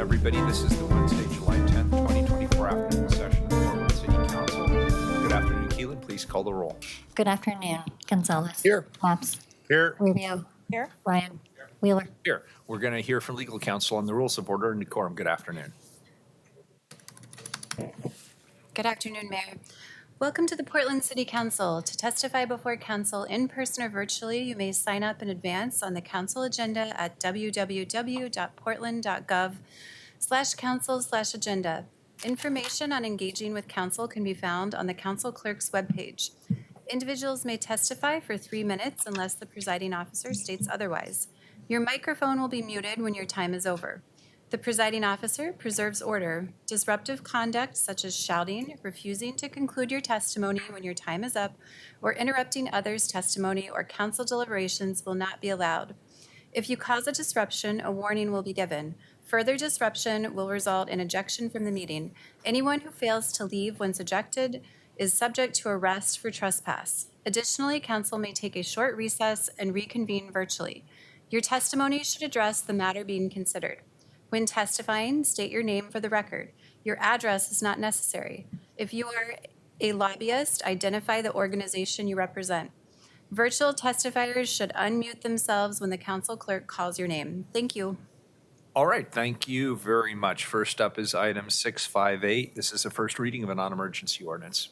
everybody. This is the Wednesday, July 10th, 2024 afternoon session of the Portland City Council. Good afternoon, Keelan, please call the roll. Good afternoon. Gonzalez. Here. Lapps. Here. Rubio. Here. Ryan. Wheeler. Here, we're going to hear from legal counsel on the rules of order and decorum. Good afternoon. Good afternoon, Mayor. Welcome to the Portland City Council. To testify before council in person or virtually, you may sign up in advance on the council agenda at www.portland.gov/council/agenda. Information on engaging with council can be found on the council clerk's webpage. Individuals may testify for 3 minutes unless the presiding officer states otherwise. Your microphone will be muted when your time is over. The presiding officer preserves order. Disruptive conduct such as shouting, refusing to conclude your testimony when your time is up, or interrupting others' testimony or council deliberations will not be allowed. If you cause a disruption, a warning will be given. Further disruption will result in ejection from the meeting. Anyone who fails to leave once ejected is subject to arrest for trespass. Additionally, council may take a short recess and reconvene virtually. Your testimony should address the matter being considered. When testifying, state your name for the record. Your address is not necessary. If you are a lobbyist, identify the organization you represent. Virtual testifiers should unmute themselves when the council clerk calls your name. Thank you. All right, thank you very much. First up is item 658. This is a first reading of a non-emergency ordinance.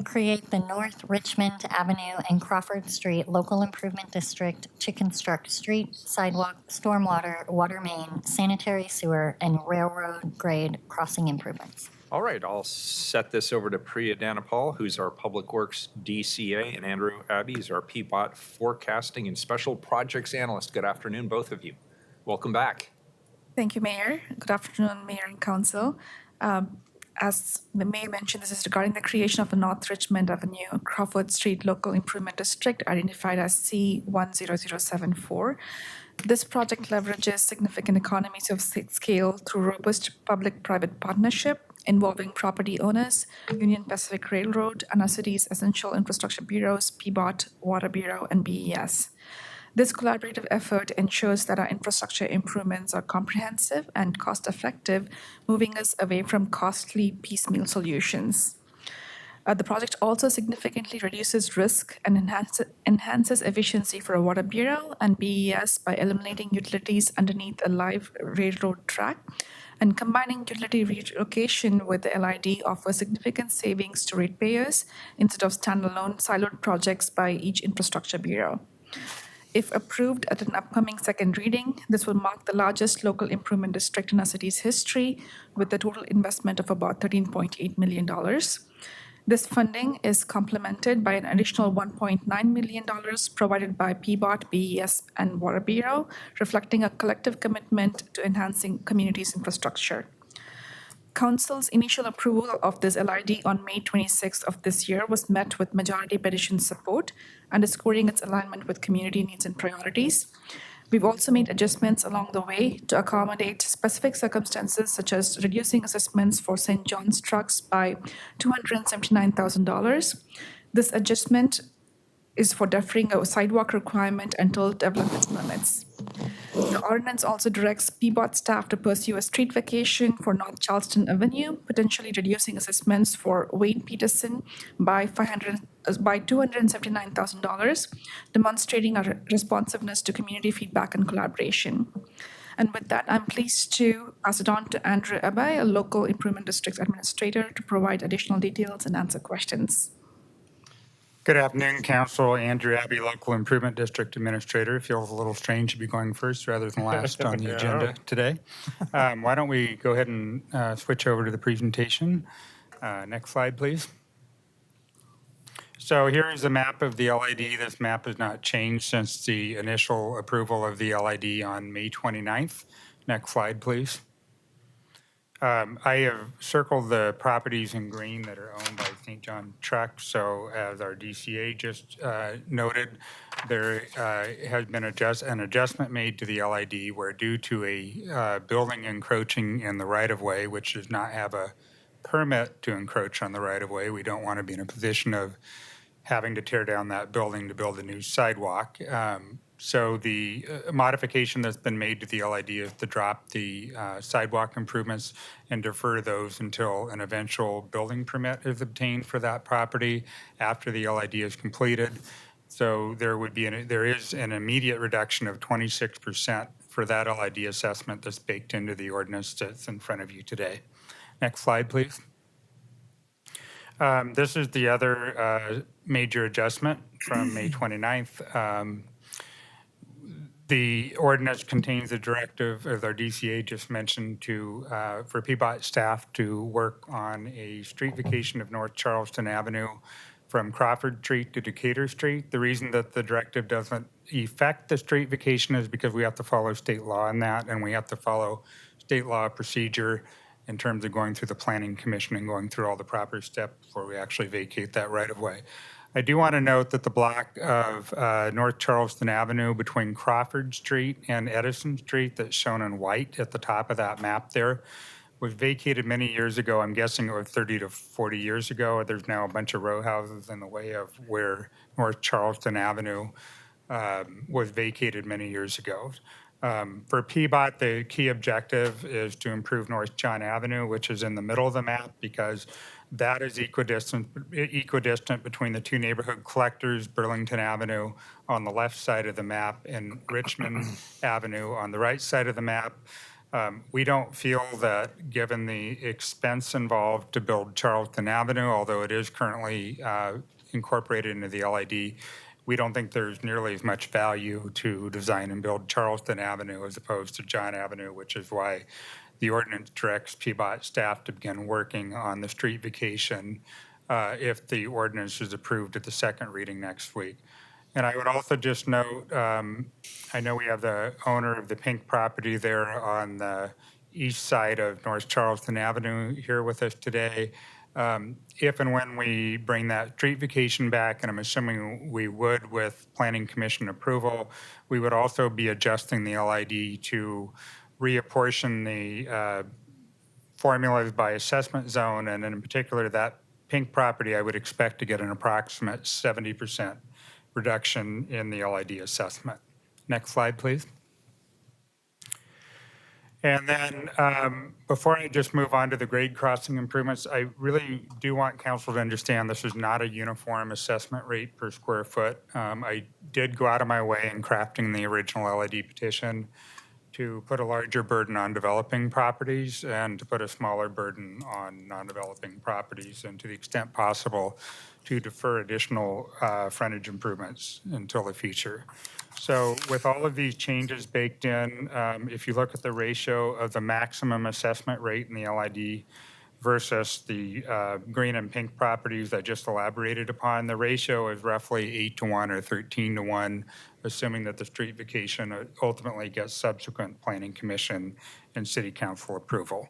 Create the North Richmond Avenue and Crawford Street Local Improvement District to construct street, sidewalk, stormwater, water main, sanitary sewer, and railroad grade crossing improvements. All right, I'll set this over to Priya Danapal, who's our Public Works DCA, and Andrew Abbey is our PBOT Forecasting and Special Projects Analyst. Good afternoon, both of you. Welcome back. Thank you, Mayor. Good afternoon, Mayor and Council. As the Mayor mentioned, this is regarding the creation of the North Richmond Avenue Crawford Street Local Improvement District, identified as C10074. This project leverages significant economies of scale through robust public-private partnership involving property owners, Union Pacific Railroad, and our city's essential infrastructure bureaus, PBOT, Water Bureau, and BES. This collaborative effort ensures that our infrastructure improvements are comprehensive and cost-effective, moving us away from costly piecemeal solutions. The project also significantly reduces risk and enhances efficiency for a Water Bureau and BES by eliminating utilities underneath a live railroad track, and combining utility relocation with the LID offers significant savings to ratepayers instead of standalone siloed projects by each infrastructure bureau. If approved at an upcoming second reading, this will mark the largest local improvement district in our city's history, with a total investment of about $13.8 million. This funding is complemented by an additional $1.9 million provided by PBOT, BES, and Water Bureau, reflecting a collective commitment to enhancing communities' infrastructure. Council's initial approval of this LID on May 26th of this year was met with majority petition support, underscoring its alignment with community needs and priorities. We've also made adjustments along the way to accommodate specific circumstances, such as reducing assessments for St. John's trucks by $279,000. This adjustment is for deferring a sidewalk requirement until development permits. The ordinance also directs PBOT staff to pursue a street vacation for North Charleston Avenue, potentially reducing assessments for Wayne Peterson by $279,000, demonstrating our responsiveness to community feedback and collaboration. And with that, I'm pleased to pass it on to Andrew Abbey, a local improvement district administrator, to provide additional details and answer questions. Good afternoon, Council. Andrew Abbey, Local Improvement District Administrator. It feels a little strange to be going first rather than last on the agenda today. Why don't we go ahead and switch over to the presentation. Next slide, please. So here is a map of the LID. This map has not changed since the initial approval of the LID on May 29th. Next slide, please. I have circled the properties in green that are owned by St. John Truck. So as our DCA just noted, there has been an adjustment made to the LID where, due to a building encroaching in the right-of-way, which does not have a permit to encroach on the right-of-way, we don't want to be in a position of having to tear down that building to build a new sidewalk. So the modification that's been made to the LID is to drop the sidewalk improvements and defer those until an eventual building permit is obtained for that property after the LID is completed. So there is an immediate reduction of 26% for that LID assessment that's baked into the ordinance that's in front of you today. Next slide, please. This is the other major adjustment from May 29th. The ordinance contains a directive, as our DCA just mentioned, for PBOT staff to work on a street vacation of North Charleston Avenue from Crawford Street to Decatur Street. The reason that the directive doesn't affect the street vacation is because we have to follow state law on that, and we have to follow state law procedure in terms of going through the Planning Commission and going through all the proper steps before we actually vacate that right of way. I do want to note that the block of North Charleston Avenue between Crawford Street and Edison Street that's shown in white at the top of that map there was vacated many years ago. I'm guessing it was 30 to 40 years ago. There's now a bunch of row houses in the way of where North Charleston Avenue was vacated many years ago. For PBOT, the key objective is to improve North John Avenue, which is in the middle of the map, because that is equidistant between the two neighborhood collectors, Burlington Avenue on the left side of the map and Richmond Avenue on the right side of the map. We don't feel that, given the expense involved to build Charleston Avenue, although it is currently incorporated into the LID, we don't think there's nearly as much value to design and build Charleston Avenue as opposed to John Avenue, which is why the ordinance directs PBOT staff to begin working on the street vacation if the ordinance is approved at the second reading next week. And I would also just note, I know we have the owner of the pink property there on the east side of North Charleston Avenue here with us today. If and when we bring that street vacation back, and I'm assuming we would with Planning Commission approval, we would also be adjusting the LID to reapportion the formulas by assessment zone, and in particular that pink property, I would expect to get an approximate 70% reduction in the LID assessment. Next slide, please. And then before I just move on to the grade crossing improvements, I really do want council to understand this is not a uniform assessment rate per square foot. I did go out of my way in crafting the original LID petition to put a larger burden on developing properties and to put a smaller burden on non-developing properties, and to the extent possible to defer additional frontage improvements until the future. So with all of these changes baked in, if you look at the ratio of the maximum assessment rate in the LID versus the green and pink properties I just elaborated upon, the ratio is roughly 8-to-1 or 13-to-1, assuming that the street vacation ultimately gets subsequent Planning Commission and City Council approval.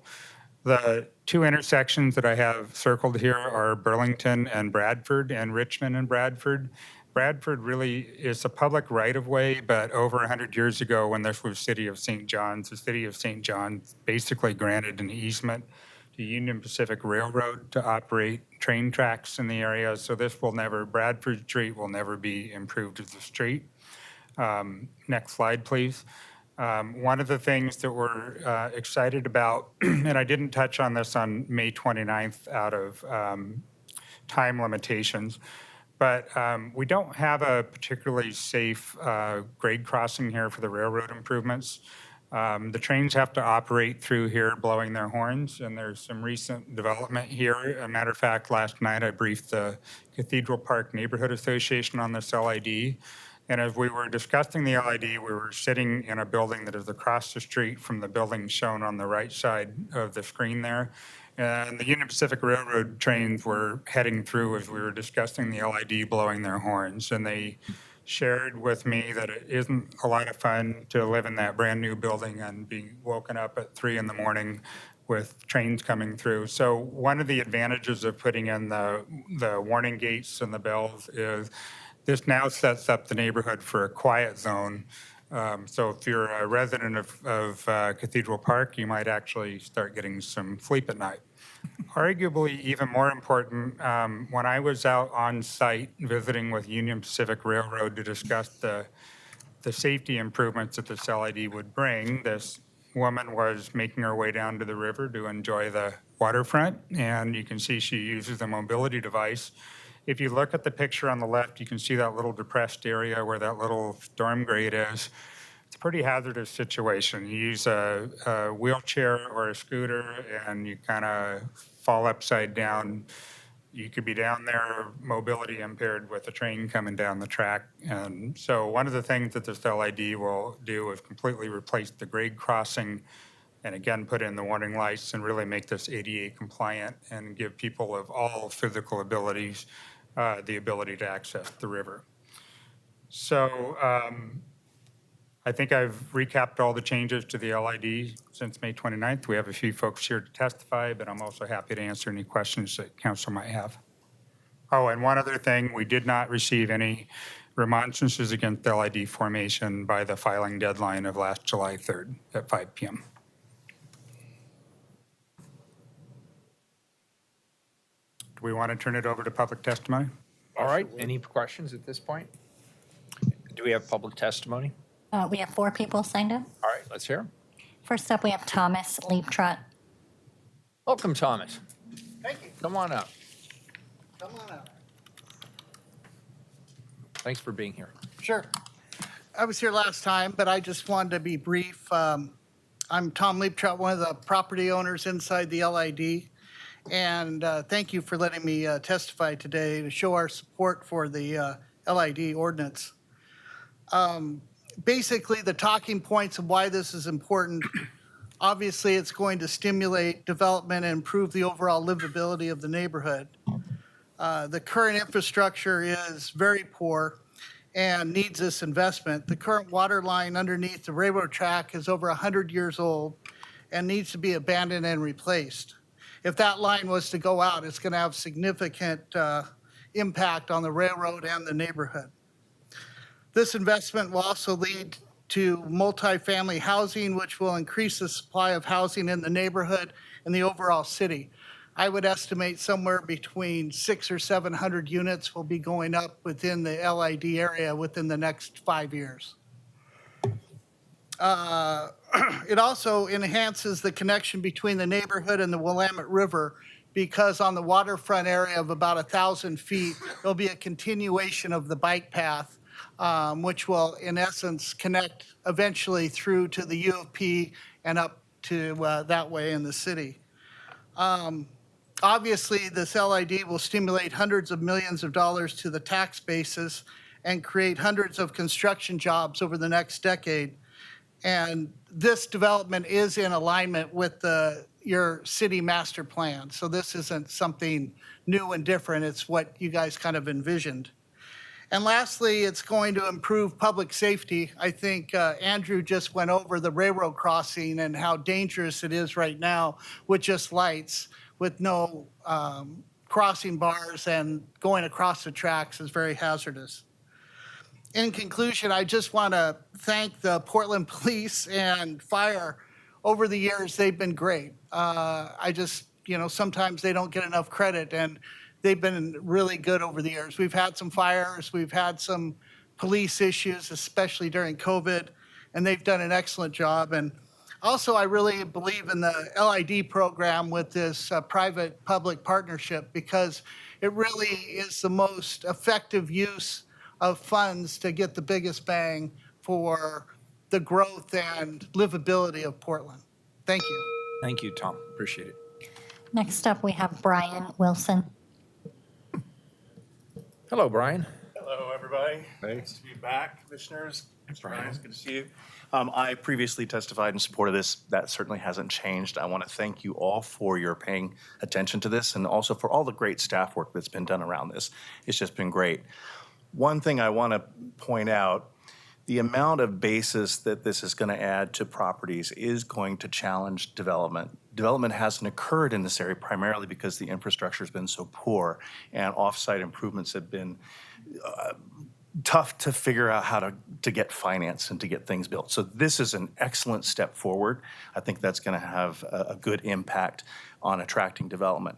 The two intersections that I have circled here are Burlington and Bradford, and Richmond and Bradford. Bradford really is a public right-of-way, but over 100 years ago, when this was City of St. John's, the City of St. John's basically granted an easement to Union Pacific Railroad to operate train tracks in the area. So this will never, Bradford Street will never be improved as a street. Next slide, please. One of the things that we're excited about, and I didn't touch on this on May 29th out of time limitations, but we don't have a particularly safe grade crossing here for the railroad improvements. The trains have to operate through here blowing their horns, and there's some recent development here. A matter of fact, last night I briefed the Cathedral Park Neighborhood Association on this LID. And as we were discussing the LID, we were sitting in a building that is across the street from the building shown on the right side of the screen there. And the Union Pacific Railroad trains were heading through as we were discussing the LID blowing their horns. And they shared with me that it isn't a lot of fun to live in that brand new building and be woken up at 3 in the morning with trains coming through. So one of the advantages of putting in the warning gates and the bells is this now sets up the neighborhood for a quiet zone. So if you're a resident of Cathedral Park, you might actually start getting some sleep at night. Arguably even more important, when I was out on site visiting with Union Pacific Railroad to discuss the the safety improvements that this LID would bring. This woman was making her way down to the river to enjoy the waterfront, and you can see she uses the mobility device. If you look at the picture on the left, you can see that little depressed area where that little storm grate is. It's a pretty hazardous situation. You use a wheelchair or a scooter and you kind of fall upside down. You could be down there mobility impaired with a train coming down the track. And so one of the things that this LID will do is completely replace the grade crossing and again, put in the warning lights and really make this ADA compliant and give people of all physical abilities the ability to access the river. So I think I've recapped all the changes to the LID since May 29th. We have a few folks here to testify, but I'm also happy to answer any questions that council might have. Oh, and one other thing, we did not receive any remonstrances against the LID formation by the filing deadline of last July 3rd at 5 p.m. Do we want to turn it over to public testimony? All right, any questions at this point? Do we have public testimony? We have 4 people signed up. All right, let's hear 'em. First up, we have Thomas Leaptrot. Welcome, Thomas. Thank you. Come on up. Come on out. Thanks for being here. Sure. I was here last time, but I just wanted to be brief. I'm Tom Leaptrot, one of the property owners inside the LID. And thank you for letting me testify today to show our support for the LID ordinance. Basically, the talking points of why this is important, obviously, it's going to stimulate development and improve the overall livability of the neighborhood. The current infrastructure is very poor and needs this investment. The current water line underneath the railroad track is over 100 years old and needs to be abandoned and replaced. If that line was to go out, it's going to have significant impact on the railroad and the neighborhood. This investment will also lead to multifamily housing, which will increase the supply of housing in the neighborhood and the overall city. I would estimate somewhere between 600 or 700 units will be going up within the LID area within the next 5 years. It also enhances the connection between the neighborhood and the Willamette River because on the waterfront area of about 1,000 feet, there'll be a continuation of the bike path, which will, in essence, connect eventually through to the U of P and up to that way in the city. Obviously, this LID will stimulate hundreds of millions of dollars to the tax basis and create hundreds of construction jobs over the next decade. And this development is in alignment with your city master plan. So this isn't something new and different. It's what you guys kind of envisioned. And lastly, it's going to improve public safety. I think Andrew just went over the railroad crossing and how dangerous it is right now with just lights, with no crossing bars, and going across the tracks is very hazardous. In conclusion, I just want to thank the Portland Police and Fire. Over the years, they've been great. Sometimes they don't get enough credit, and they've been really good over the years. We've had some fires, we've had some police issues, especially during COVID, and they've done an excellent job. And also, I really believe in the LID program with this private-public partnership because it really is the most effective use of funds to get the biggest bang for the growth and livability of Portland. Thank you. Thank you, Tom. Appreciate it. Next up, we have Brian Wilson. Hello, Brian. Hello, everybody. Nice to be back, commissioners. Brian, it's good to see you. I previously testified in support of this. That certainly hasn't changed. I want to thank you all for your paying attention to this and also for all the great staff work that's been done around this. It's just been great. One thing I want to point out, the amount of basis that this is going to add to properties is going to challenge development. Development hasn't occurred in this area primarily because the infrastructure has been so poor and off-site improvements have been tough to figure out how to get finance and to get things built. So this is an excellent step forward. I think that's going to have a good impact on attracting development.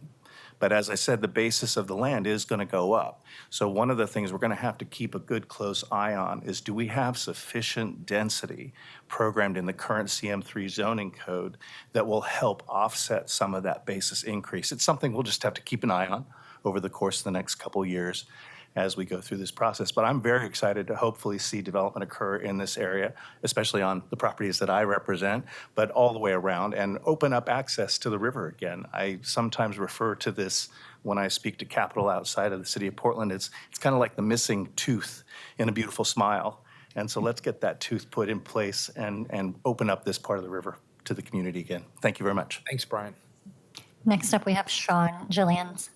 But as I said, the basis of the land is going to go up. So one of the things we're going to have to keep a good close eye on is, do we have sufficient density programmed in the current CM3 zoning code that will help offset some of that basis increase? It's something we'll just have to keep an eye on over the course of the next couple years as we go through this process. But I'm very excited to hopefully see development occur in this area, especially on the properties that I represent, but all the way around, and open up access to the river again. I sometimes refer to this when I speak to capital outside of the city of Portland. It's kind of like the missing tooth in a beautiful smile. And so let's get that tooth put in place and open up this part of the river to the community again. Thank you very much. Thanks, Brian. Next up, we have Sean Jillians.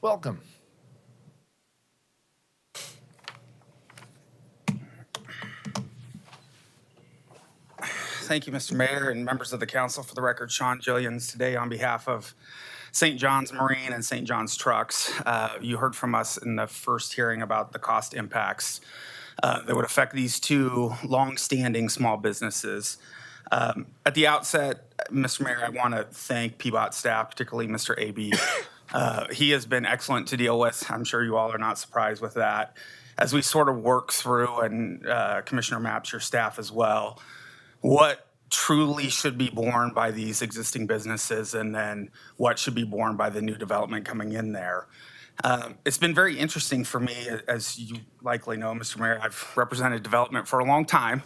Welcome. Thank you, Mr. Mayor and members of the council. For the record, Sean Jillians today on behalf of St. John's Marine and St. John's Trucks. You heard from us in the first hearing about the cost impacts that would affect these two long-standing small businesses. At the outset, Mr. Mayor, I want to thank PBOT staff, particularly Mr. Aby. He has been excellent to deal with. I'm sure you all are not surprised with that. As we sort of work through, and Commissioner Mapps, your staff as well, what truly should be borne by these existing businesses, and then what should be borne by the new development coming in there. It's been very interesting for me, as you likely know, Mr. Mayor. I've represented development for a long time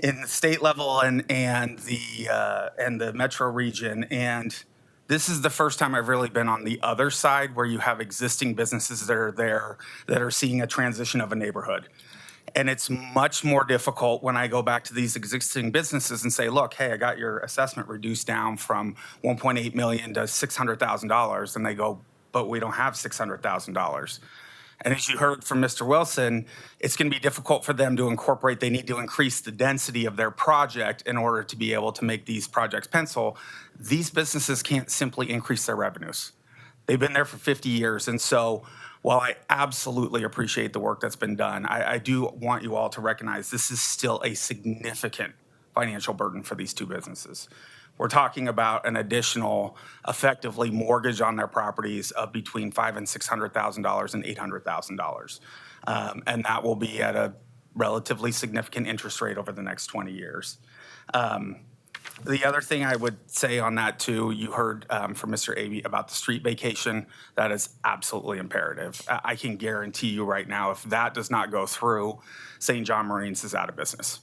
in the state level and the metro region, and this is the first time I've really been on the other side, where you have existing businesses that are there that are seeing a transition of a neighborhood. And it's much more difficult when I go back to these existing businesses and say, look, hey, I got your assessment reduced down from $1.8 million to $600,000. And they go, but we don't have $600,000. And as you heard from Mr. Wilson, it's going to be difficult for them to incorporate. They need to increase the density of their project in order to be able to make these projects pencil. These businesses can't simply increase their revenues. They've been there for 50 years. And so while I absolutely appreciate the work that's been done, I do want you all to recognize this is still a significant financial burden for these two businesses. We're talking about an additional, effectively, mortgage on their properties of between $500,000 and $600,000 and $800,000. And that will be at a relatively significant interest rate over the next 20 years. The other thing I would say on that too, you heard from Mr. Aby about the street vacation. That is absolutely imperative. I can guarantee you right now, if that does not go through, St. John Marines is out of business.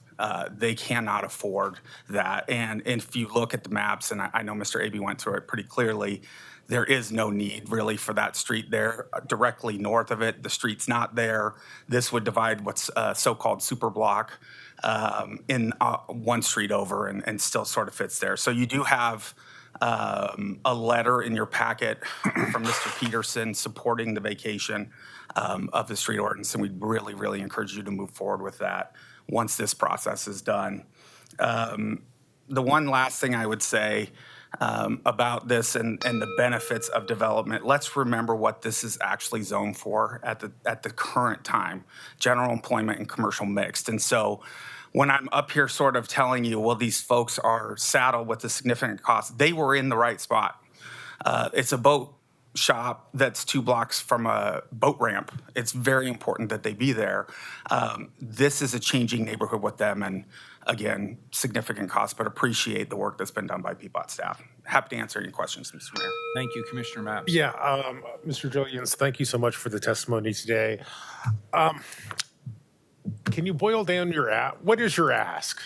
They cannot afford that. And if you look at the maps, and I know Mr. Aby went through it pretty clearly, there is no need really for that street there. Directly north of it, the street's not there. This would divide what's so-called super block in one street over and still sort of fits there. So you do have a letter in your packet from Mr. Peterson supporting the vacation of the street ordinance, and we'd really, really encourage you to move forward with that once this process is done. The one last thing I would say about this and the benefits of development, let's remember what this is actually zoned for at the current time: general employment and commercial mixed. And so when I'm up here sort of telling you, well, these folks are saddled with a significant cost, they were in the right spot. It's a boat shop that's 2 blocks from a boat ramp. It's very important that they be there. This is a changing neighborhood with them, and again, significant cost, but appreciate the work that's been done by PBOT staff. Happy to answer any questions, Mr. Mayor. Thank you, Commissioner Mapps. Yeah, Mr. Jillians, thank you so much for the testimony today. Can you boil down what is your ask?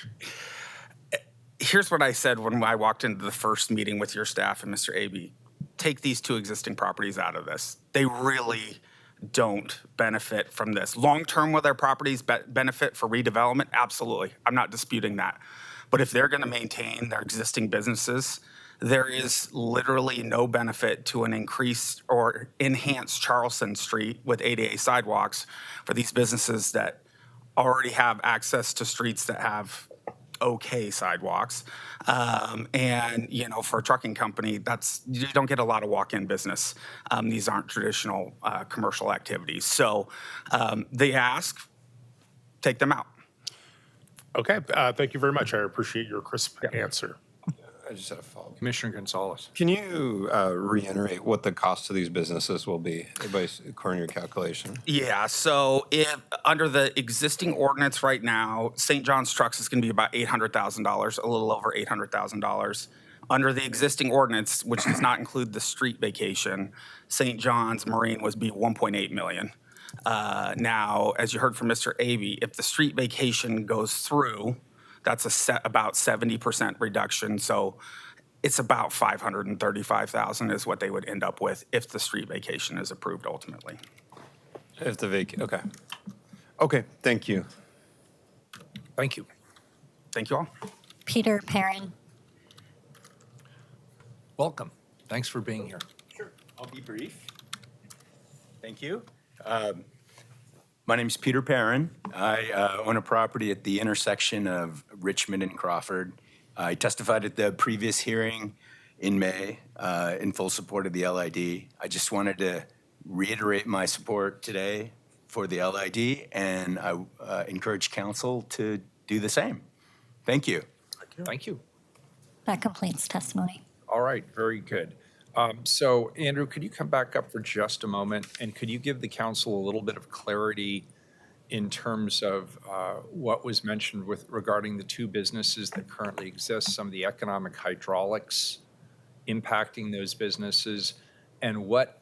Here's what I said when I walked into the first meeting with your staff and Mr. Aby. Take these 2 existing properties out of this. They really don't benefit from this. Long-term, will their properties benefit for redevelopment? Absolutely. I'm not disputing that. But if they're going to maintain their existing businesses, there is literally no benefit to an increased or enhanced Charleston Street with ADA sidewalks for these businesses that already have access to streets that have okay sidewalks. And, you know, for a trucking company, you don't get a lot of walk-in business. These aren't traditional commercial activities. So they ask, take them out. Okay, thank you very much. I appreciate your crisp answer. I just had a follow-up. Commissioner Gonzalez. Can you reiterate what the cost of these businesses will be, according to your calculation? Yeah, so if under the existing ordinance right now, St. John's Trucks is going to be about $800,000, a little over $800,000. Under the existing ordinance, which does not include the street vacation, St. John's Marine would be 1.8 million. Now, as you heard from Mr. Avey, if the street vacation goes through, that's about 70% reduction. So it's about 535,000 is what they would end up with if the street vacation is approved ultimately. If the okay. Okay, thank you. Thank you. Thank you all. Peter Perrin. Welcome. Thanks for being here. Sure, I'll be brief. Thank you. My name's Peter Perrin. I own a property at the intersection of Richmond and Crawford. I testified at the previous hearing in May in full support of the LID. I just wanted to reiterate my support today for the LID, and I encourage council to do the same. Thank you. Thank you. That completes testimony. All right, very good. So Andrew, could you come back up for just a moment, and could you give the council a little bit of clarity in terms of what was mentioned regarding the two businesses that currently exist, some of the economic hydraulics impacting those businesses, and what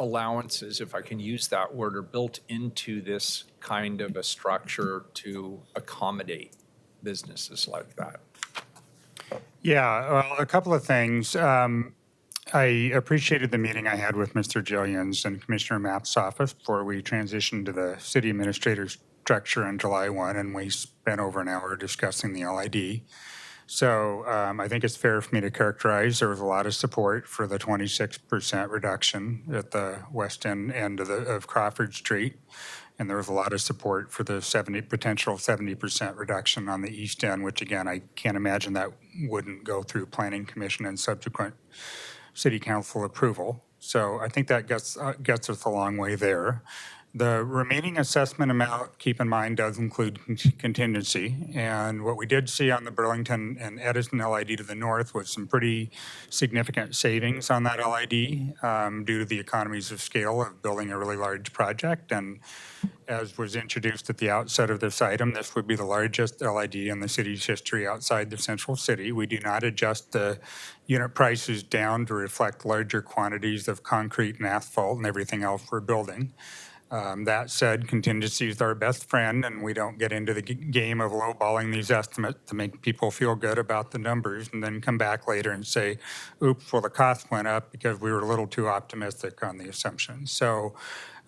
allowances, if I can use that word, are built into this kind of a structure to accommodate businesses like that? Yeah, well, a couple of things. I appreciated the meeting I had with Mr. Jillians and Commissioner Mapp's office before we transitioned to the city administrator's structure on July 1, and we spent over an hour discussing the LID. So I think it's fair for me to characterize there was a lot of support for the 26% reduction at the west end of Crawford Street. And there was a lot of support for the potential 70% reduction on the east end, which again, I can't imagine that wouldn't go through Planning Commission and subsequent City Council approval. So I think that gets us a long way there. The remaining assessment amount, keep in mind, does include contingency. And what we did see on the Burlington and Edison LID to the north was some pretty significant savings on that LID due to the economies of scale of building a really large project. And as was introduced at the outset of this item, this would be the largest LID in the city's history outside the central city. We do not adjust the unit prices down to reflect larger quantities of concrete and asphalt and everything else we're building. That said, contingency is our best friend, and we don't get into the game of lowballing these estimates to make people feel good about the numbers and then come back later and say, oops, well, the cost went up because we were a little too optimistic on the assumptions. So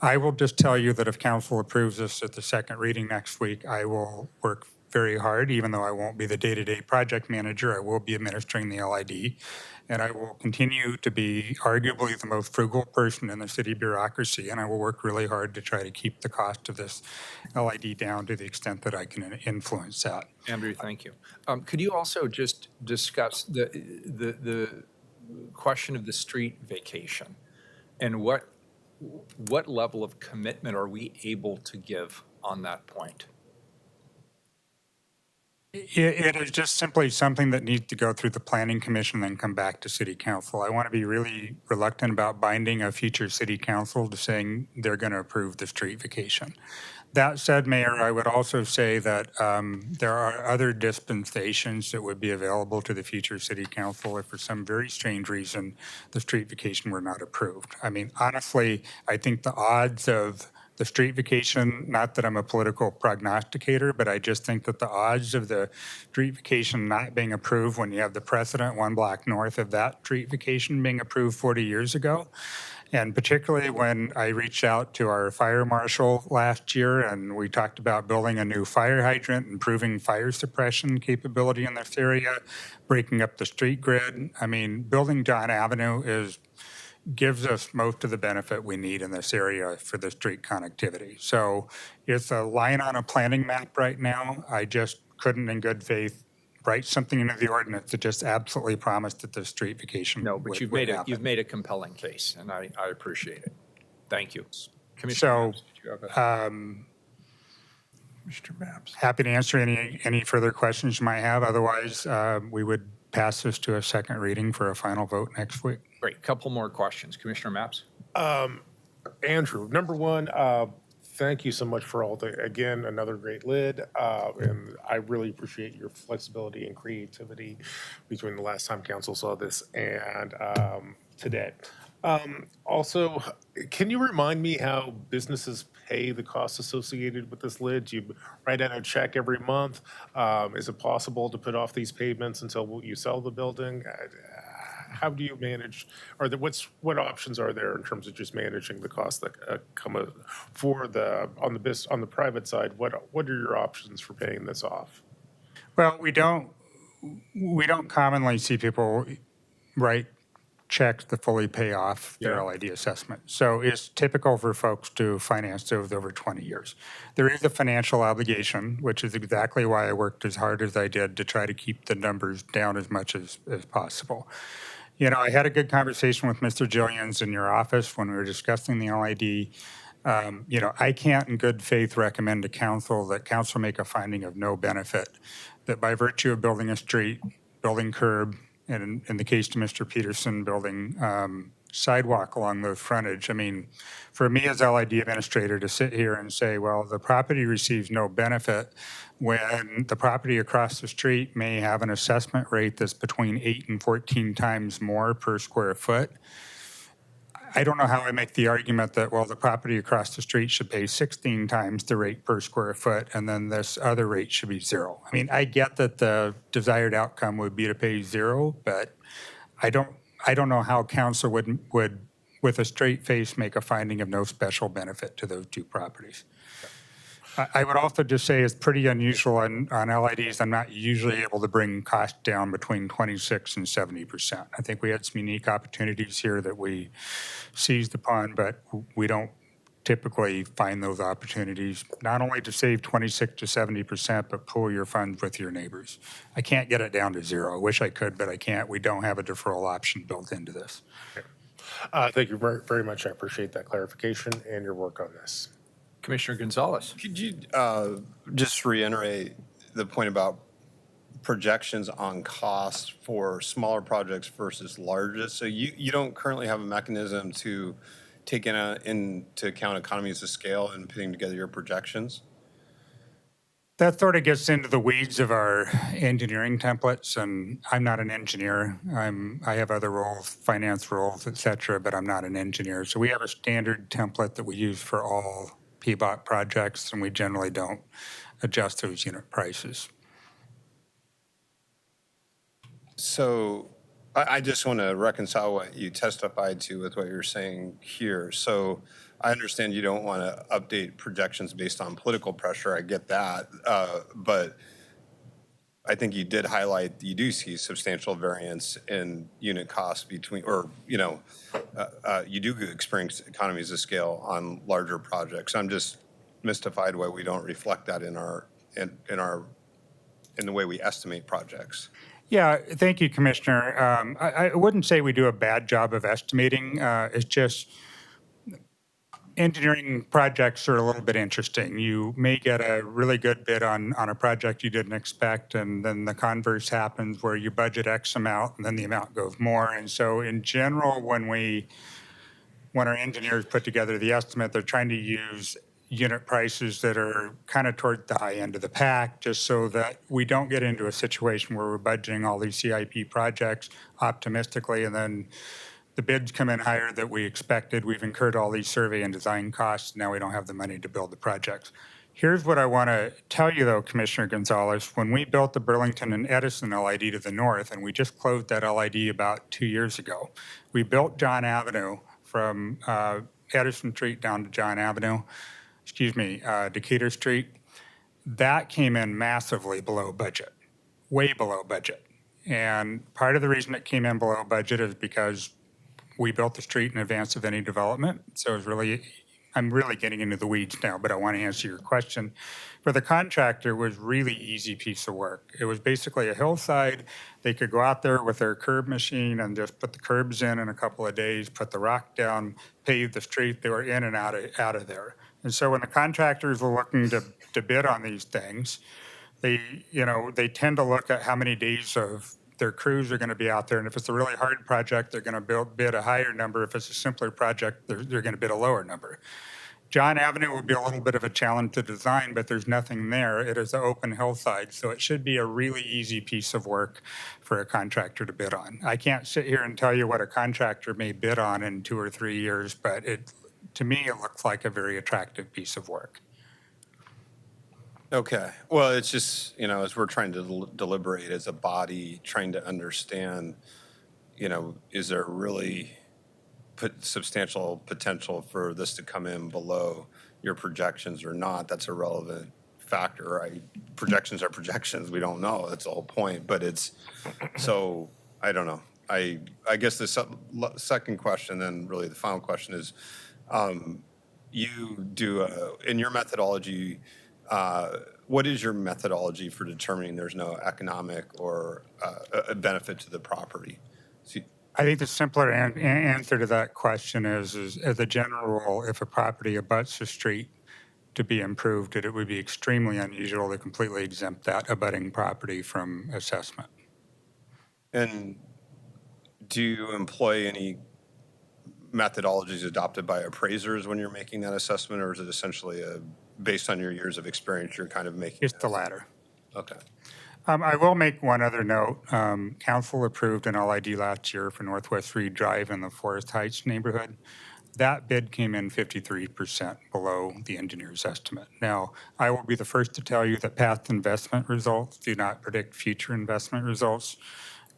I will just tell you that if council approves this at the second reading next week, I will work very hard, even though I won't be the day-to-day project manager. I will be administering the LID, and I will continue to be arguably the most frugal person in the city bureaucracy, and I will work really hard to try to keep the cost of this LID down to the extent that I can influence that. Andrew, thank you. Could you also just discuss the question of the street vacation and what level of commitment are we able to give on that point? It is just simply something that needs to go through the Planning Commission and then come back to City Council. I want to be really reluctant about binding a future City Council to saying they're going to approve the street vacation. That said, Mayor, I would also say that there are other dispensations that would be available to the future City Council if for some very strange reason the street vacation were not approved. I mean, honestly, I think the odds of the street vacation, not that I'm a political prognosticator, but I just think that the odds of the street vacation not being approved when you have the precedent one block north of that street vacation being approved 40 years ago, and particularly when I reached out to our fire marshal last year and we talked about building a new fire hydrant, improving fire suppression capability in this area, breaking up the street grid. I mean, building John Avenue gives us most of the benefit we need in this area for the street connectivity. So it's a line on a planning map right now. I just couldn't in good faith write something into the ordinance that just absolutely promised that the street vacation No, but would you've happen. made a compelling case, and I appreciate it. Thank you. So, Commissioner, Maps, did you have a- Mr. Maps. Happy to answer any further questions you might have. Otherwise, we would pass this to a second reading for a final vote next week. Great. Couple more questions. Commissioner Maps? Andrew, number one, thank you so much for again, another great lid. And I really appreciate your flexibility and creativity between the last time council saw this and today. Also, can you remind me how businesses pay the costs associated with this lid? Do you write out a check every month? Is it possible to put off these payments until you sell the building? How do you manage, or what options are there in terms of just managing the costs that come on the private side? What are your options for paying this off? Well, we don't commonly see people write checks to fully pay off their Yeah. LID assessment. So it's typical for folks to finance those over 20 years. There is a financial obligation, which is exactly why I worked as hard as I did to try to keep the numbers down as much as possible. You know, I had a good conversation with Mr. Jillians in your office when we were discussing the LID. You know, I can't in good faith recommend to council that council make a finding of no benefit, that by virtue of building a street, building curb, and in the case to Mr. Peterson, building sidewalk along the frontage. I mean, for me as LID administrator to sit here and say, well, the property receives no benefit when the property across the street may have an assessment rate that's between 8 and 14 times more per square foot. I don't know how I make the argument that, well, the property across the street should pay 16 times the rate per square foot, and then this other rate should be zero. I mean, I get that the desired outcome would be to pay zero, but I don't know how council would, with a straight face, make a finding of no special benefit to those two properties. I would also just say it's pretty unusual on LIDs. I'm not usually able to bring costs down between 26 and 70%. I think we had some unique opportunities here that we seized upon, but we don't typically find those opportunities, not only to save 26 to 70%, but pool your funds with your neighbors. I can't get it down to zero. I wish I could, but I can't. We don't have a deferral option built into this. Thank you very, very much. I appreciate that clarification and your work on this. Commissioner Gonzalez? Could you just reiterate the point about projections on cost for smaller projects versus larger? So you don't currently have a mechanism to take into account economies of scale and putting together your projections? That sort of gets into the weeds of our engineering templates, and I'm not an engineer. I have other roles, finance roles, et cetera, but I'm not an engineer. So we have a standard template that we use for all PBOT projects, and we generally don't adjust those unit prices. So I just want to reconcile what you testified to with what you're saying here. So I understand you don't want to update projections based on political pressure. I get that. But I think you did highlight you do see substantial variance in unit costs between, or, you know, you do experience economies of scale on larger projects. I'm just mystified why we don't reflect that in the way we estimate projects. Yeah, thank you, Commissioner. I wouldn't say we do a bad job of estimating. It's just engineering projects are a little bit interesting. You may get a really good bid on a project you didn't expect, and then the converse happens where you budget X amount and then the amount goes more. And so in general, when our engineers put together the estimate, they're trying to use unit prices that are kind of toward the high end of the pack, just so that we don't get into a situation where we're budgeting all these CIP projects optimistically, and then the bids come in higher than we expected. We've incurred all these survey and design costs. Now we don't have the money to build the projects. Here's what I want to tell you, though, Commissioner Gonzalez. When we built the Burlington and Edison LID to the north, and we just closed that LID about 2 years ago, we built John Avenue from Edison Street down to Decatur Street. That came in massively below budget, way below budget. And part of the reason it came in below budget is because we built the street in advance of any development. So I'm really getting into the weeds now, but I want to answer your question. For the contractor, it was really easy piece of work. It was basically a hillside. They could go out there with their curb machine and just put the curbs in a couple of days, put the rock down, pave the street. They were in and out of there. And so when the contractors are looking to bid on these things, they tend to look at how many days of their crews are going to be out there. And if it's a really hard project, they're going to bid a higher number. If it's a simpler project, they're going to bid a lower number. John Avenue will be a little bit of a challenge to design, but there's nothing there. It is an open hillside, so it should be a really easy piece of work for a contractor to bid on. I can't sit here and tell you what a contractor may bid on in 2 or 3 years, but to me, it looks like a very attractive piece of work. Okay, well, it's just, as we're trying to deliberate as a body, trying to understand, is there really substantial potential for this to come in below your projections or not? That's a relevant factor, right? Projections are projections. We don't know. That's the whole point. But so I don't know. I guess the second question, then really the final question is, you do, in your methodology, what is your methodology for determining there's no economic or a benefit to the property? I think the simpler answer to that question is, as a general rule, if a property abuts a street to be improved, it would be extremely unusual to completely exempt that abutting property from assessment. And do you employ any methodologies adopted by appraisers when you're making that assessment, or is it essentially based on your years of experience, you're kind of making? It's the latter. Okay. I will make one other note. Council approved an LID last year for Northwest Reed Drive in the Forest Heights neighborhood. That bid came in 53% below the engineer's estimate. Now, I will be the first to tell you that past investment results do not predict future investment results.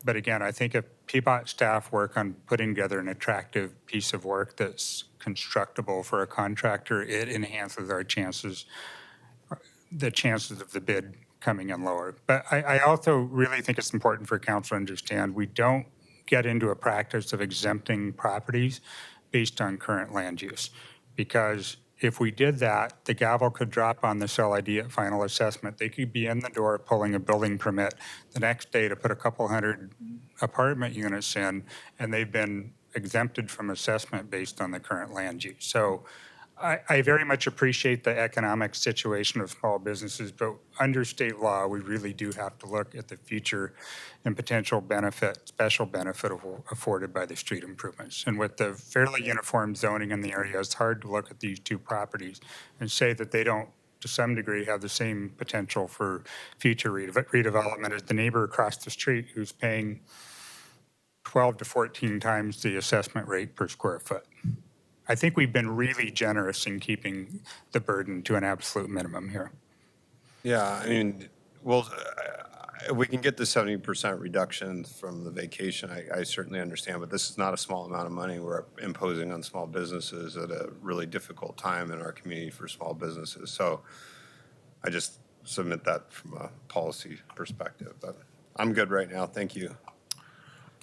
But again, I think if PBOT staff work on putting together an attractive piece of work that's constructible for a contractor, it enhances our chances, the chances of the bid coming in lower. But I also really think it's important for council to understand we don't get into a practice of exempting properties based on current land use. Because if we did that, the gavel could drop on this LID at final assessment. They could be in the door pulling a building permit the next day to put a couple hundred apartment units in, and they've been exempted from assessment based on the current land use. So I very much appreciate the economic situation of small businesses, but under state law, we really do have to look at the future and potential benefit, special benefit afforded by the street improvements. And with the fairly uniform zoning in the area, it's hard to look at these two properties and say that they don't, to some degree, have the same potential for future redevelopment as the neighbor across the street who's paying 12 to 14 times the assessment rate per square foot. I think we've been really generous in keeping the burden to an absolute minimum here. Yeah, I mean, well, if we can get the 70% reduction from the vacation, I certainly understand, but this is not a small amount of money we're imposing on small businesses at a really difficult time in our community for small businesses. So I just submit that from a policy perspective, but I'm good right now. Thank you.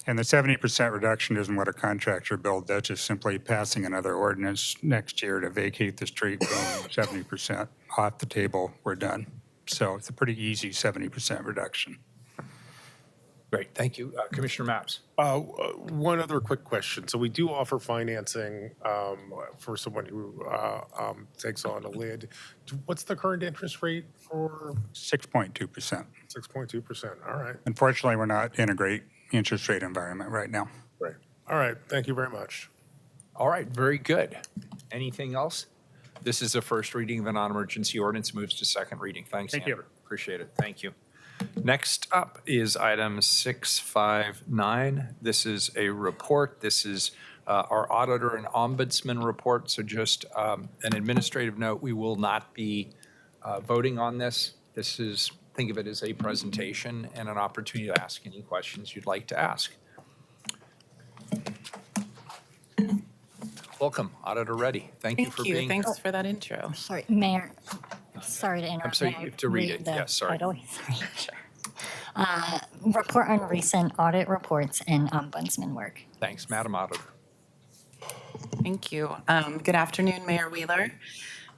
And the 70% reduction isn't what a contractor billed. That's just simply passing another ordinance next year to vacate the street, 70% off the table, we're done. So it's a pretty easy 70% reduction. Great, thank you. Commissioner Mapps. One other quick question. So we do offer financing for someone who takes on a lid. What's the current interest rate for? 6.2%. 6.2%. All right. Unfortunately, we're not in a great interest rate environment right now. Great. All right. Thank you very much. All right, very good. Anything else? This is a first reading of a non-emergency ordinance, moves to second reading. Thanks, Thank you. Andrew. Appreciate it. Thank you. Next up is item 659. This is a report. This is our auditor and ombudsman report. So just an administrative note, we will not be voting on this. This is, think of it as a presentation and an opportunity to ask any questions you'd like to ask. Welcome, Auditor Reddy. Thank you for being here. Thanks for that intro. Sorry, Mayor, sorry to interrupt. I'm sorry, May I you have to read it. the Yes, sorry. title? Sure. Report on recent audit reports and ombudsman work. Thanks, Madam Auditor. Thank you. Good afternoon, Mayor Wheeler,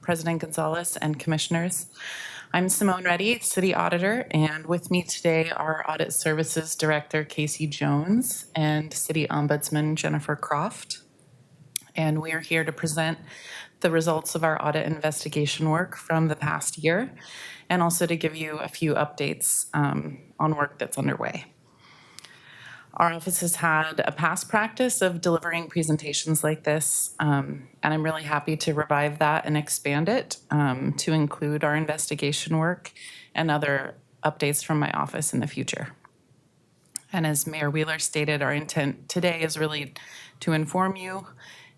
President Gonzalez, and Commissioners. I'm Simone Reddy, City Auditor, and with me today are Audit Services Director Casey Jones and City Ombudsman Jennifer Croft. And we are here to present the results of our audit investigation work from the past year, and also to give you a few updates on work that's underway. Our office has had a past practice of delivering presentations like this, and I'm really happy to revive that and expand it to include our investigation work and other updates from my office in the future. And as Mayor Wheeler stated, our intent today is really to inform you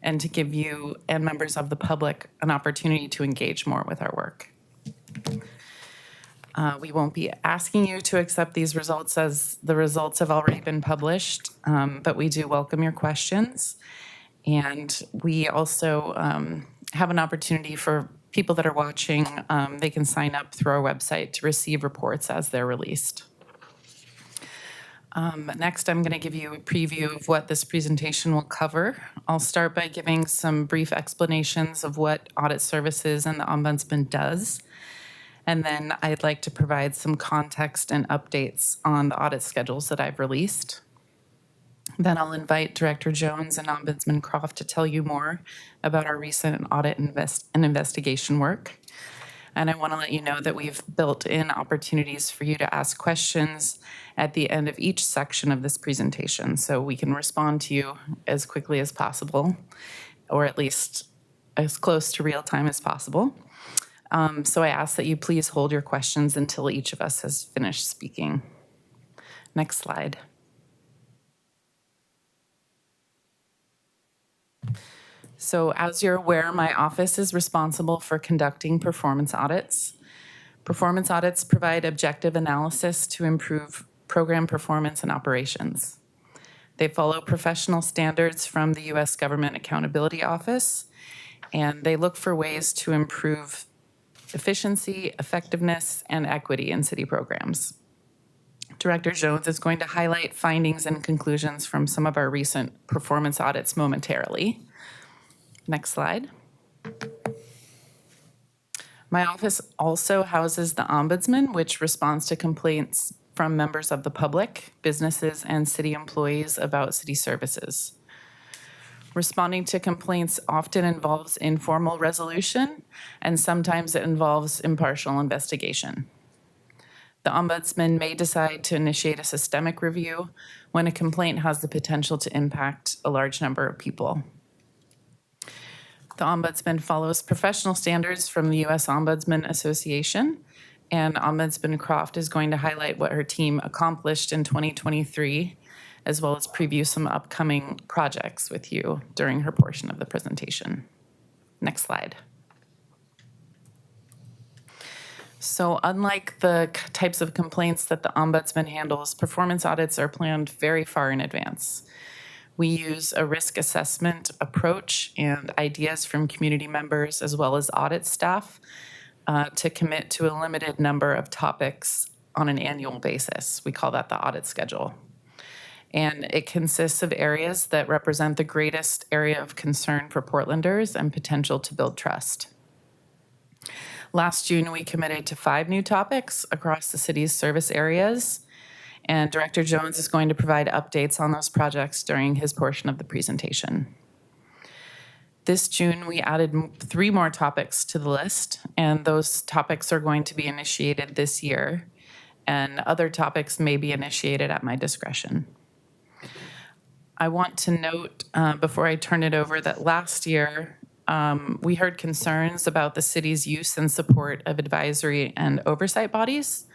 and to give you and members of the public an opportunity to engage more with our work. We won't be asking you to accept these results as the results have already been published, but we do welcome your questions. And we also have an opportunity for people that are watching, they can sign up through our website to receive reports as they're released. Next, I'm going to give you a preview of what this presentation will cover. I'll start by giving some brief explanations of what audit services and the Ombudsman does. And then I'd like to provide some context and updates on the audit schedules that I've released. Then I'll invite Director Jones and Ombudsman Croft to tell you more about our recent audit and investigation work. And I want to let you know that we've built in opportunities for you to ask questions at the end of each section of this presentation, so we can respond to you as quickly as possible, or at least as close to real time as possible. So I ask that you please hold your questions until each of us has finished speaking. Next slide. So as you're aware, my office is responsible for conducting performance audits. Performance audits provide objective analysis to improve program performance and operations. They follow professional standards from the U.S. Government Accountability Office, and they look for ways to improve efficiency, effectiveness, and equity in city programs. Director Jones is going to highlight findings and conclusions from some of our recent performance audits momentarily. Next slide. My office also houses the Ombudsman, which responds to complaints from members of the public, businesses, and city employees about city services. Responding to complaints often involves informal resolution, and sometimes it involves impartial investigation. The Ombudsman may decide to initiate a systemic review when a complaint has the potential to impact a large number of people. The Ombudsman follows professional standards from the U.S. Ombudsman Association, and Ombudsman Croft is going to highlight what her team accomplished in 2023, as well as preview some upcoming projects with you during her portion of the presentation. Next slide. So unlike the types of complaints that the Ombudsman handles, performance audits are planned very far in advance. We use a risk assessment approach and ideas from community members as well as audit staff to commit to a limited number of topics on an annual basis. We call that the audit schedule. And it consists of areas that represent the greatest area of concern for Portlanders and potential to build trust. Last June, we committed to 5 new topics across the city's service areas, and Director Jones is going to provide updates on those projects during his portion of the presentation. This June, we added 3 more topics to the list, and those topics are going to be initiated this year, and other topics may be initiated at my discretion. I want to note, before I turn it over, that last year, we heard concerns about the city's use and support of advisory and oversight bodies.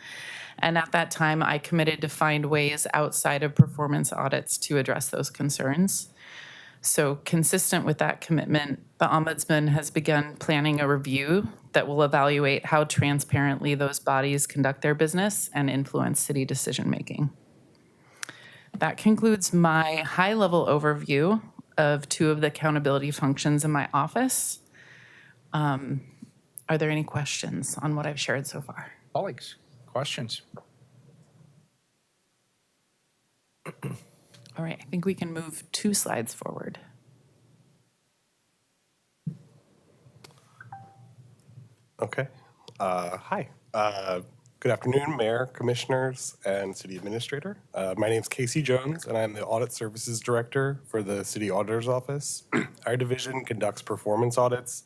And at that time, I committed to find ways outside of performance audits to address those concerns. So consistent with that commitment, the Ombudsman has begun planning a review that will evaluate how transparently those bodies conduct their business and influence city decision-making. That concludes my high-level overview of 2 of the accountability functions in my office. Are there any questions on what I've shared so far? Colleagues, questions? All right, I think we can move 2 slides forward. Okay. Hi. Good afternoon, Mayor, Commissioners, and City Administrator. My name is Casey Jones, and I'm the Audit Services Director for the City Auditor's Office. Our division conducts performance audits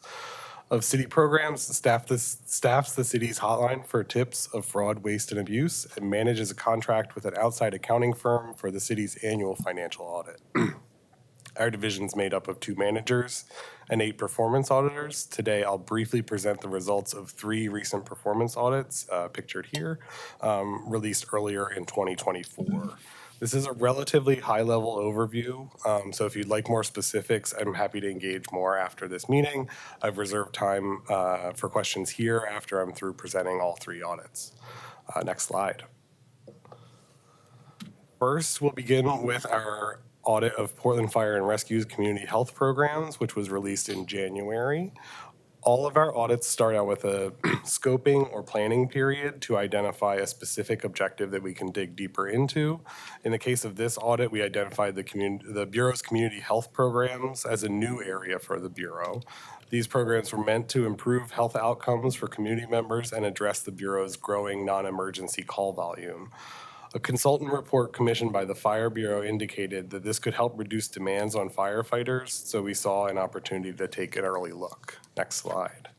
of city programs, staffs the city's hotline for tips of fraud, waste, and abuse, and manages a contract with an outside accounting firm for the city's annual financial audit. Our division is made up of 2 managers and 8 performance auditors. Today, I'll briefly present the results of 3 recent performance audits, pictured here, released earlier in 2024. This is a relatively high-level overview, so if you'd like more specifics, I'm happy to engage more after this meeting. I've reserved time for questions here after I'm through presenting all 3 audits. Next slide. First, we'll begin with our audit of Portland Fire and Rescue's community health programs, which was released in January. All of our audits start out with a scoping or planning period to identify a specific objective that we can dig deeper into. In the case of this audit, we identified the Bureau's community health programs as a new area for the Bureau. These programs were meant to improve health outcomes for community members and address the Bureau's growing non-emergency call volume. A consultant report commissioned by the Fire Bureau indicated that this could help reduce demands on firefighters, so we saw an opportunity to take an early look. Next slide.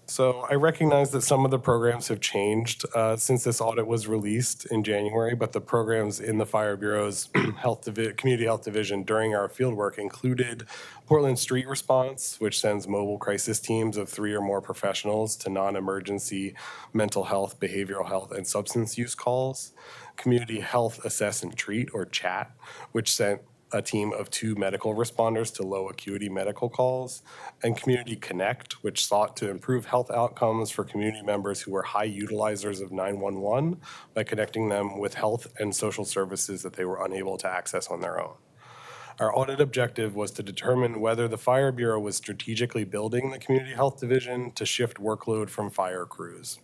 So I recognize that some of the programs have changed since this audit was released in January, but the programs in the Fire Bureau's Community Health Division during our fieldwork included Portland Street Response, which sends mobile crisis teams of 3 or more professionals to non-emergency mental health, behavioral health, and substance use calls. Community Health Assess and Treat, or CHAT, which sent a team of 2 medical responders to low acuity medical calls, and Community Connect, which sought to improve health outcomes for community members who were high utilizers of 911 by connecting them with health and social services that they were unable to access on their own. Our audit objective was to determine whether the Fire Bureau was strategically building the Community Health Division to shift workload from fire crews.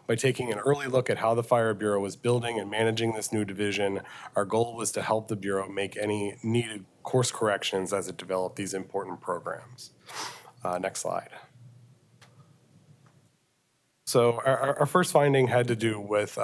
By taking an early look at how the Fire Bureau was building and managing this new division, our goal was to help the Bureau make any needed course corrections as it developed these important programs. Next slide. So our first finding had to do with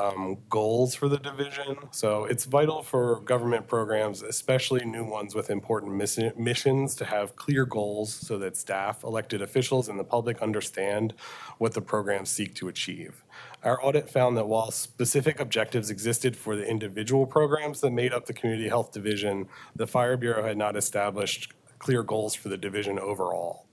goals for the division. So it's vital for government programs, especially new ones with important missions, to have clear goals so that staff, elected officials, and the public understand what the programs seek to achieve. Our audit found that while specific objectives existed for the individual programs that made up the Community Health Division, the Fire Bureau had not established clear goals for the division overall.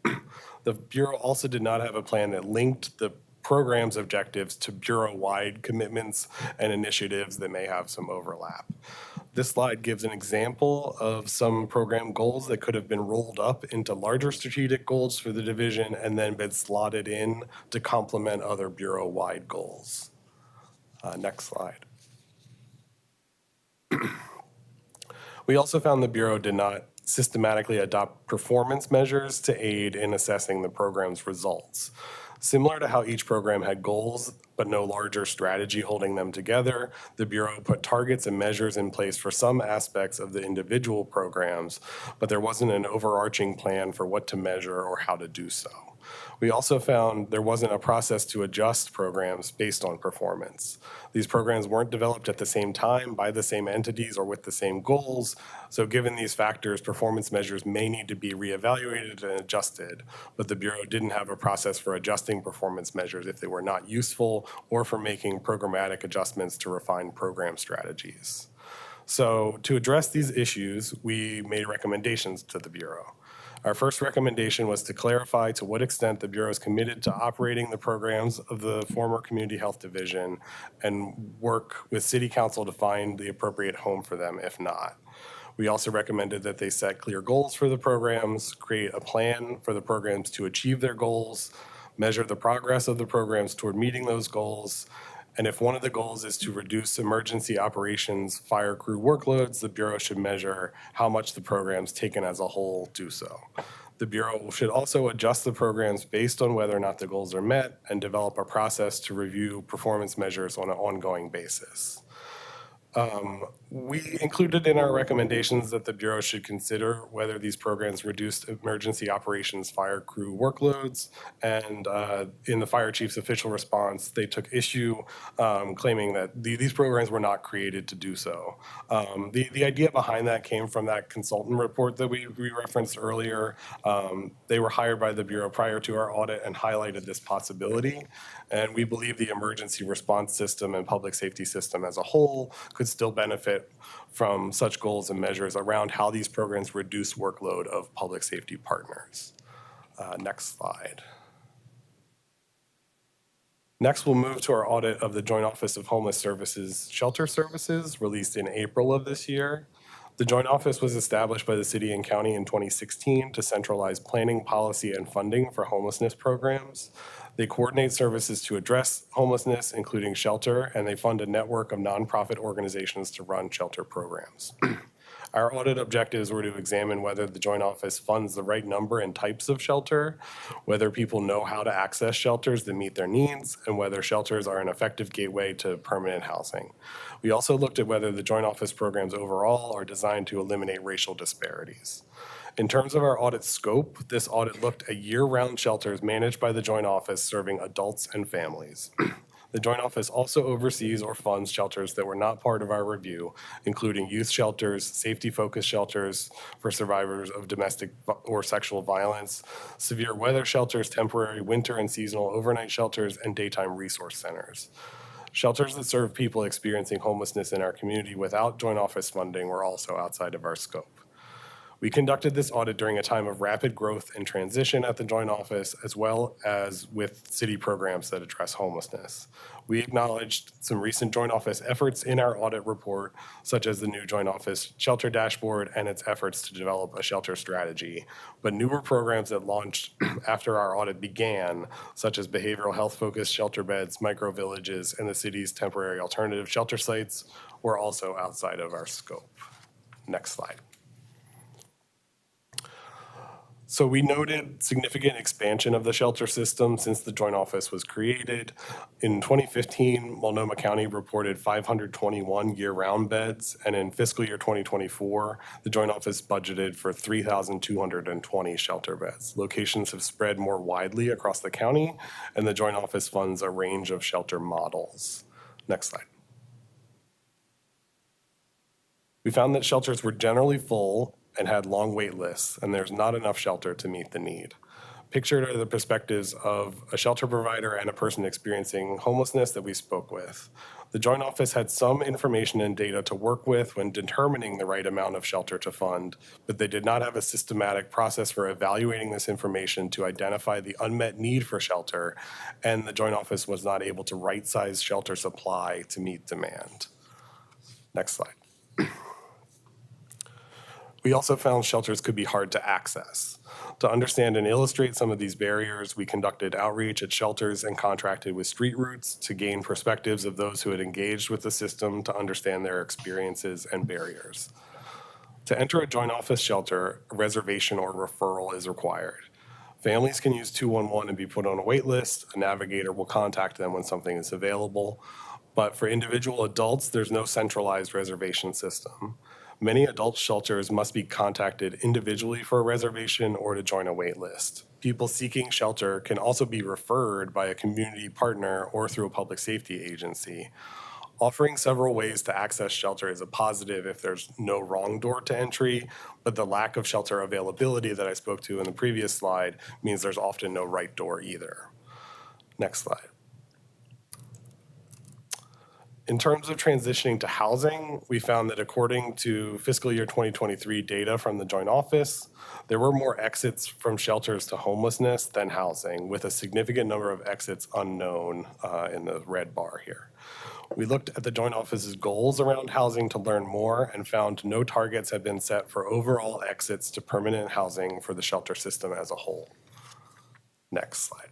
The Bureau also did not have a plan that linked the program's objectives to Bureau-wide commitments and initiatives that may have some overlap. This slide gives an example of some program goals that could have been rolled up into larger strategic goals for the division and then been slotted in to complement other Bureau-wide goals. Next slide. We also found the Bureau did not systematically adopt performance measures to aid in assessing the program's results. Similar to how each program had goals, but no larger strategy holding them together, the Bureau put targets and measures in place for some aspects of the individual programs, but there wasn't an overarching plan for what to measure or how to do so. We also found there wasn't a process to adjust programs based on performance. These programs weren't developed at the same time by the same entities or with the same goals, so given these factors, performance measures may need to be reevaluated and adjusted, but the Bureau didn't have a process for adjusting performance measures if they were not useful or for making programmatic adjustments to refine program strategies. So to address these issues, we made recommendations to the Bureau. Our first recommendation was to clarify to what extent the Bureau is committed to operating the programs of the former Community Health Division and work with City Council to find the appropriate home for them if not. We also recommended that they set clear goals for the programs, create a plan for the programs to achieve their goals, measure the progress of the programs toward meeting those goals, and if one of the goals is to reduce emergency operations fire crew workloads, the Bureau should measure how much the programs taken as a whole do so. The Bureau should also adjust the programs based on whether or not the goals are met and develop a process to review performance measures on an ongoing basis. We included in our recommendations that the Bureau should consider whether these programs reduced emergency operations fire crew workloads. And in the fire chief's official response, they took issue claiming that these programs were not created to do so. The idea behind that came from that consultant report that we referenced earlier. They were hired by the Bureau prior to our audit and highlighted this possibility. And we believe the emergency response system and public safety system as a whole could still benefit from such goals and measures around how these programs reduce workload of public safety partners. Next slide. Next, we'll move to our audit of the Joint Office of Homeless Services Shelter Services, released in April of this year. The Joint Office was established by the city and county in 2016 to centralize planning, policy, and funding for homelessness programs. They coordinate services to address homelessness, including shelter, and they fund a network of nonprofit organizations to run shelter programs. Our audit objectives were to examine whether the Joint Office funds the right number and types of shelter, whether people know how to access shelters that meet their needs, and whether shelters are an effective gateway to permanent housing. We also looked at whether the Joint Office programs overall are designed to eliminate racial disparities. In terms of our audit scope, this audit looked at year-round shelters managed by the Joint Office serving adults and families. The Joint Office also oversees or funds shelters that were not part of our review, including youth shelters, safety-focused shelters for survivors of domestic or sexual violence, severe weather shelters, temporary winter and seasonal overnight shelters, and daytime resource centers. Shelters that serve people experiencing homelessness in our community without Joint Office funding were also outside of our scope. We conducted this audit during a time of rapid growth and transition at the Joint Office, as well as with city programs that address homelessness. We acknowledged some recent Joint Office efforts in our audit report, such as the new Joint Office Shelter Dashboard and its efforts to develop a shelter strategy. But newer programs that launched after our audit began, such as behavioral health-focused shelter beds, micro-villages, and the city's temporary alternative shelter sites, were also outside of our scope. Next slide. So we noted significant expansion of the shelter system since the Joint Office was created. In 2015, Multnomah County reported 521 year-round beds, and in fiscal year 2024, the Joint Office budgeted for 3,220 shelter beds. Locations have spread more widely across the county, and the Joint Office funds a range of shelter models. Next slide. We found that shelters were generally full and had long wait lists, and there's not enough shelter to meet the need. Pictured are the perspectives of a shelter provider and a person experiencing homelessness that we spoke with. The Joint Office had some information and data to work with when determining the right amount of shelter to fund, but they did not have a systematic process for evaluating this information to identify the unmet need for shelter, and the Joint Office was not able to right-size shelter supply to meet demand. Next slide. We also found shelters could be hard to access. To understand and illustrate some of these barriers, we conducted outreach at shelters and contracted with Street Roots to gain perspectives of those who had engaged with the system to understand their experiences and barriers. To enter a Joint Office shelter, a reservation or referral is required. Families can use 211 and be put on a wait list. A navigator will contact them when something is available. But for individual adults, there's no centralized reservation system. Many adult shelters must be contacted individually for a reservation or to join a wait list. People seeking shelter can also be referred by a community partner or through a public safety agency. Offering several ways to access shelter is a positive if there's no wrong door to entry, but the lack of shelter availability that I spoke to in the previous slide means there's often no right door either. Next slide. In terms of transitioning to housing, we found that according to fiscal year 2023 data from the Joint Office, there were more exits from shelters to homelessness than housing, with a significant number of exits unknown in the red bar here. We looked at the Joint Office's goals around housing to learn more and found no targets had been set for overall exits to permanent housing for the shelter system as a whole. Next slide.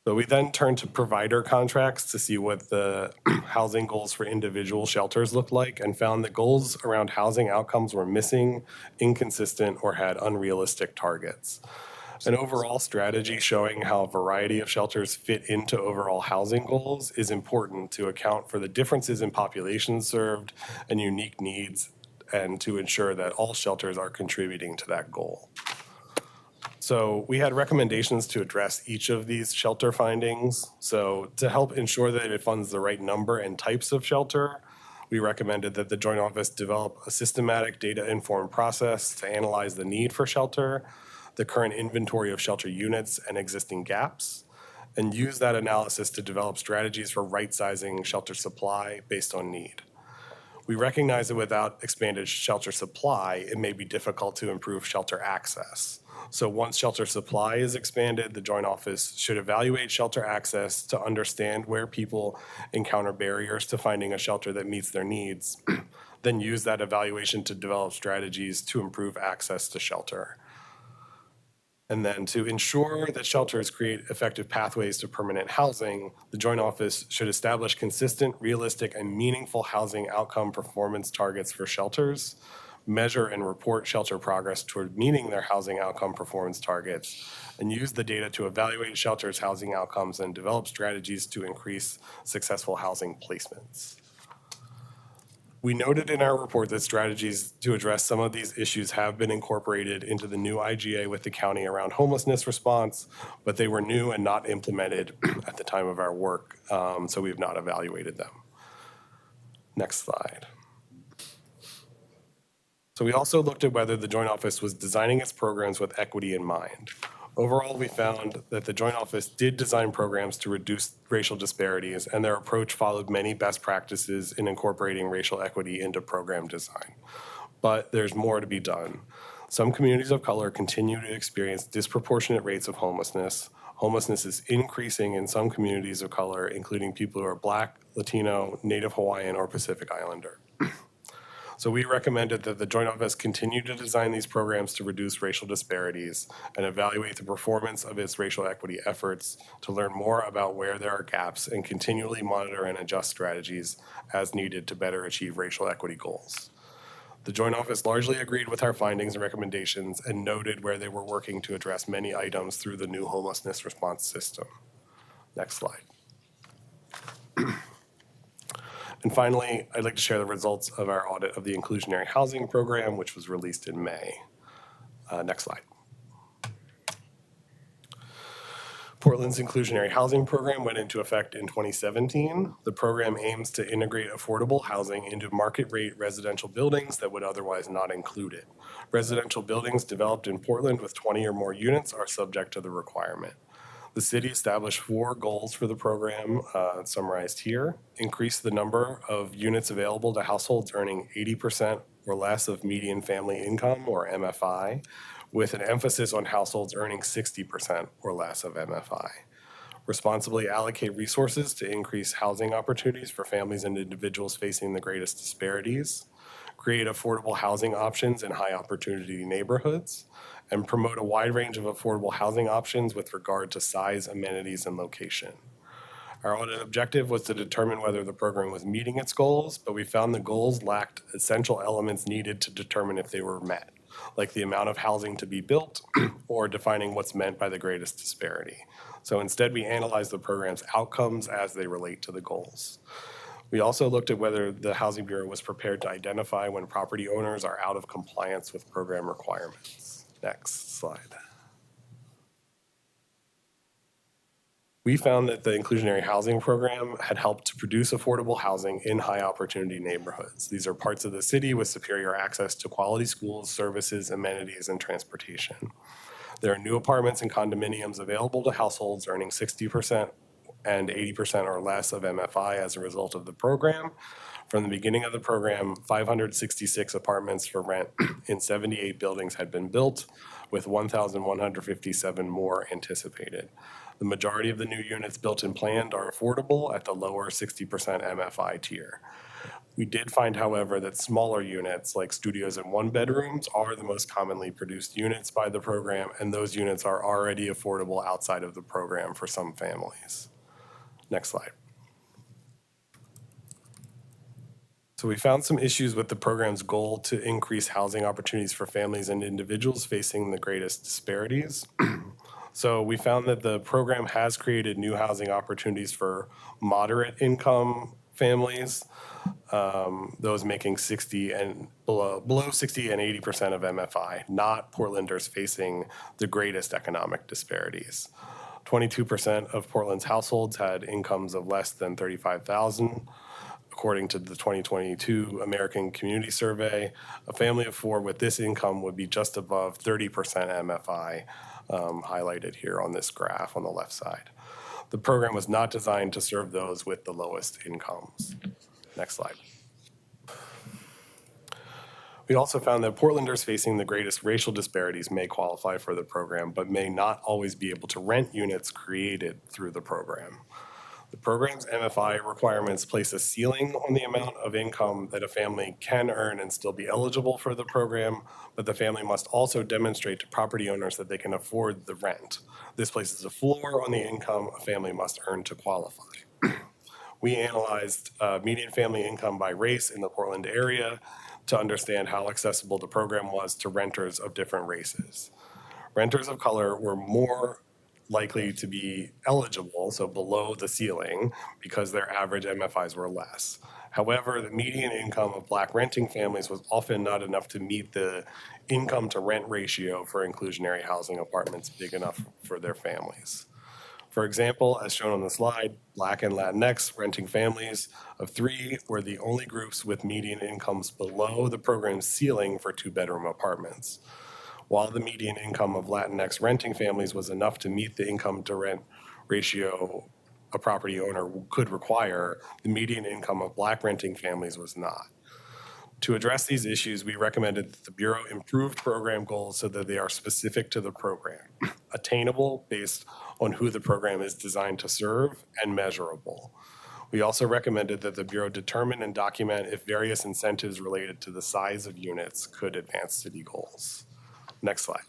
So we then turned to provider contracts to see what the housing goals for individual shelters looked like and found that goals around housing outcomes were missing, inconsistent, or had unrealistic targets. An overall strategy showing how a variety of shelters fit into overall housing goals is important to account for the differences in populations served and unique needs, and to ensure that all shelters are contributing to that goal. So we had recommendations to address each of these shelter findings. So to help ensure that it funds the right number and types of shelter, we recommended that the Joint Office develop a systematic data-informed process to analyze the need for shelter, the current inventory of shelter units and existing gaps, and use that analysis to develop strategies for right-sizing shelter supply based on need. We recognize that without expanded shelter supply, it may be difficult to improve shelter access. So once shelter supply is expanded, the Joint Office should evaluate shelter access to understand where people encounter barriers to finding a shelter that meets their needs, then use that evaluation to develop strategies to improve access to shelter. And then to ensure that shelters create effective pathways to permanent housing, the Joint Office should establish consistent, realistic, and meaningful housing outcome performance targets for shelters, measure and report shelter progress toward meeting their housing outcome performance targets, and use the data to evaluate shelters' housing outcomes and develop strategies to increase successful housing placements. We noted in our report that strategies to address some of these issues have been incorporated into the new IGA with the county around homelessness response, but they were new and not implemented at the time of our work, so we have not evaluated them. Next slide. So we also looked at whether the Joint Office was designing its programs with equity in mind. Overall, we found that the Joint Office did design programs to reduce racial disparities, and their approach followed many best practices in incorporating racial equity into program design. But there's more to be done. Some communities of color continue to experience disproportionate rates of homelessness. Homelessness is increasing in some communities of color, including people who are Black, Latino, Native Hawaiian, or Pacific Islander. So we recommended that the Joint Office continue to design these programs to reduce racial disparities and evaluate the performance of its racial equity efforts to learn more about where there are gaps and continually monitor and adjust strategies as needed to better achieve racial equity goals. The Joint Office largely agreed with our findings and recommendations and noted where they were working to address many items through the new homelessness response system. Next slide. And finally, I'd like to share the results of our audit of the inclusionary housing program, which was released in May. Next slide. Portland's inclusionary housing program went into effect in 2017. The program aims to integrate affordable housing into market rate residential buildings that would otherwise not include it. Residential buildings developed in Portland with 20 or more units are subject to the requirement. The city established 4 goals for the program, summarized here. Increase the number of units available to households earning 80% or less of median family income, or MFI, with an emphasis on households earning 60% or less of MFI. Responsibly allocate resources to increase housing opportunities for families and individuals facing the greatest disparities. Create affordable housing options in high opportunity neighborhoods, and promote a wide range of affordable housing options with regard to size, amenities, and location. Our audit objective was to determine whether the program was meeting its goals, but we found the goals lacked essential elements needed to determine if they were met, like the amount of housing to be built or defining what's meant by the greatest disparity. So instead, we analyzed the program's outcomes as they relate to the goals. We also looked at whether the Housing Bureau was prepared to identify when property owners are out of compliance with program requirements. Next slide. We found that the inclusionary housing program had helped to produce affordable housing in high opportunity neighborhoods. These are parts of the city with superior access to quality schools, services, amenities, and transportation. There are new apartments and condominiums available to households earning 60% and 80% or less of MFI as a result of the program. From the beginning of the program, 566 apartments for rent in 78 buildings had been built, with 1,157 more anticipated. The majority of the new units built and planned are affordable at the lower 60% MFI tier. We did find, however, that smaller units like studios and 1-bedrooms are the most commonly produced units by the program, and those units are already affordable outside of the program for some families. Next slide. So we found some issues with the program's goal to increase housing opportunities for families and individuals facing the greatest disparities. So we found that the program has created new housing opportunities for moderate income families, those making 60 and below 60 and 80% of MFI, not Portlanders facing the greatest economic disparities. 22% of Portland's households had incomes of less than $35,000. According to the 2022 American Community Survey, a family of four with this income would be just above 30% MFI, highlighted here on this graph on the left side. The program was not designed to serve those with the lowest incomes. Next slide. We also found that Portlanders facing the greatest racial disparities may qualify for the program, but may not always be able to rent units created through the program. The program's MFI requirements place a ceiling on the amount of income that a family can earn and still be eligible for the program, but the family must also demonstrate to property owners that they can afford the rent. This places a floor on the income a family must earn to qualify. We analyzed median family income by race in the Portland area to understand how accessible the program was to renters of different races. Renters of color were more likely to be eligible, so below the ceiling, because their average MFIs were less. However, the median income of Black renting families was often not enough to meet the income to rent ratio for inclusionary housing apartments big enough for their families. For example, as shown on the slide, Black and Latinx renting families of three were the only groups with median incomes below the program's ceiling for two-bedroom apartments. While the median income of Latinx renting families was enough to meet the income to rent ratio a property owner could require, the median income of Black renting families was not. To address these issues, we recommended that the Bureau improve program goals so that they are specific to the program, attainable based on who the program is designed to serve, and measurable. We also recommended that the Bureau determine and document if various incentives related to the size of units could advance city goals. Next slide.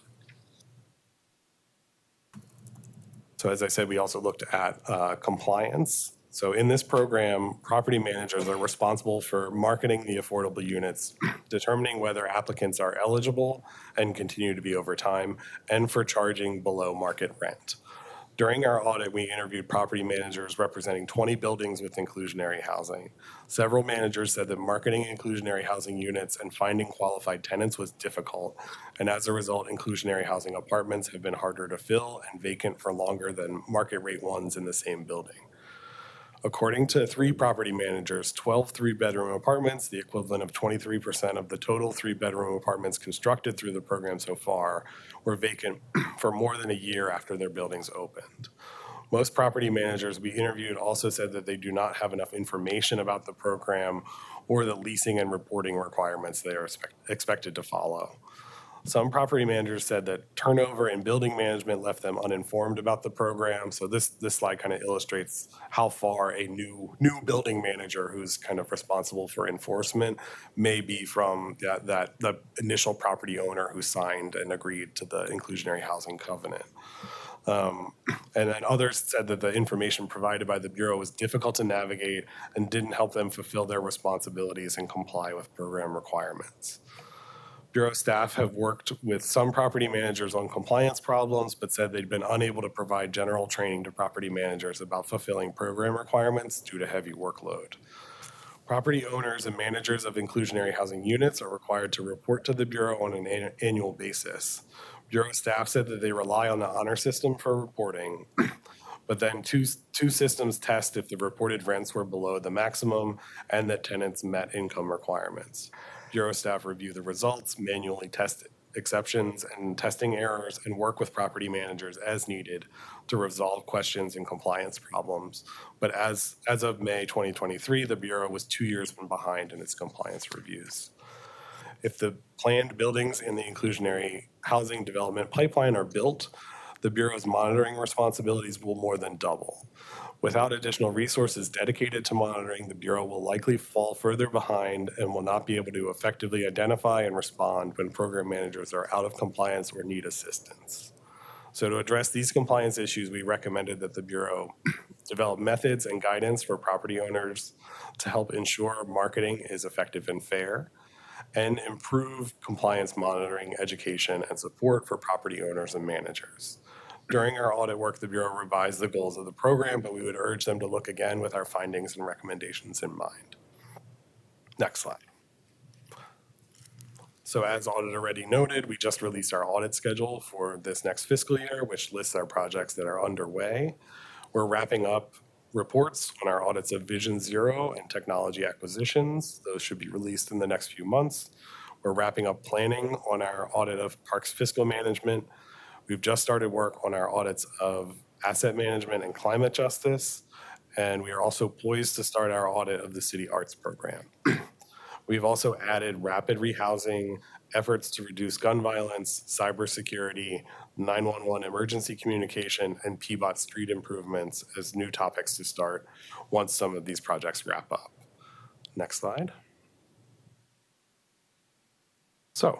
So as I said, we also looked at compliance. So in this program, property managers are responsible for marketing the affordable units, determining whether applicants are eligible and continue to be over time, and for charging below market rent. During our audit, we interviewed property managers representing 20 buildings with inclusionary housing. Several managers said that marketing inclusionary housing units and finding qualified tenants was difficult, and as a result, inclusionary housing apartments have been harder to fill and vacant for longer than market rate ones in the same building. According to 3 property managers, 12 three-bedroom apartments, the equivalent of 23% of the total three-bedroom apartments constructed through the program so far, were vacant for more than a year after their buildings opened. Most property managers we interviewed also said that they do not have enough information about the program or the leasing and reporting requirements they are expected to follow. Some property managers said that turnover in building management left them uninformed about the program. So this slide kind of illustrates how far a new building manager who's kind of responsible for enforcement may be from the initial property owner who signed and agreed to the inclusionary housing covenant. And then others said that the information provided by the Bureau was difficult to navigate and didn't help them fulfill their responsibilities and comply with program requirements. Bureau staff have worked with some property managers on compliance problems, but said they'd been unable to provide general training to property managers about fulfilling program requirements due to heavy workload. Property owners and managers of inclusionary housing units are required to report to the Bureau on an annual basis. Bureau staff said that they rely on the honor system for reporting, but then two systems test if the reported rents were below the maximum and that tenants met income requirements. Bureau staff review the results, manually test exceptions and testing errors, and work with property managers as needed to resolve questions and compliance problems. But as of May 2023, the Bureau was 2 years behind in its compliance reviews. If the planned buildings in the inclusionary housing development pipeline are built, the Bureau's monitoring responsibilities will more than double. Without additional resources dedicated to monitoring, the Bureau will likely fall further behind and will not be able to effectively identify and respond when program managers are out of compliance or need assistance. So to address these compliance issues, we recommended that the Bureau develop methods and guidance for property owners to help ensure marketing is effective and fair, and improve compliance monitoring, education, and support for property owners and managers. During our audit work, the Bureau revised the goals of the program, but we would urge them to look again with our findings and recommendations in mind. Next slide. So as Auditor already noted, we just released our audit schedule for this next fiscal year, which lists our projects that are underway. We're wrapping up reports on our audits of Vision Zero and technology acquisitions. Those should be released in the next few months. We're wrapping up planning on our audit of Parks Fiscal Management. We've just started work on our audits of asset management and climate justice. And we are also poised to start our audit of the City Arts Program. We've also added rapid rehousing, efforts to reduce gun violence, cybersecurity, 911 emergency communication, and PBOT street improvements as new topics to start once some of these projects wrap up. Next slide. So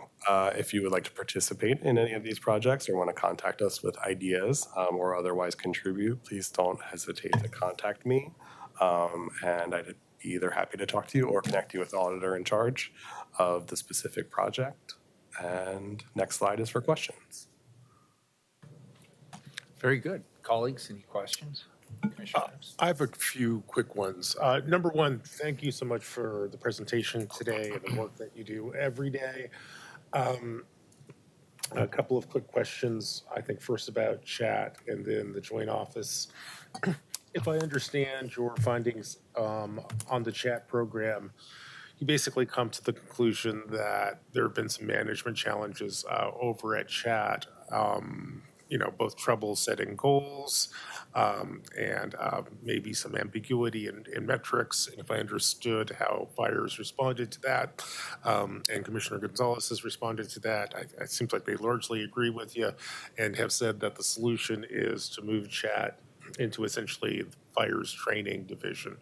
if you would like to participate in any of these projects or want to contact us with ideas or otherwise contribute, please don't hesitate to contact me. And I'd be either happy to talk to you or connect you with the auditor in charge of the specific project. And next slide is for questions. Very good. Colleagues, any questions? Commissioner Adams? I have a few quick ones. Number one, thank you so much for the presentation today and the work that you do every day. A couple of quick questions, I think first about chat and then the joint office. If I understand your findings on the chat program, you basically come to the conclusion that there have been some management challenges over at chat. Both trouble setting goals and maybe some ambiguity in metrics. And if I understood how fires responded to that, and Commissioner Gonzalez has responded to that, it seems like they largely agree with you and have said that the solution is to move chat into essentially fires training division.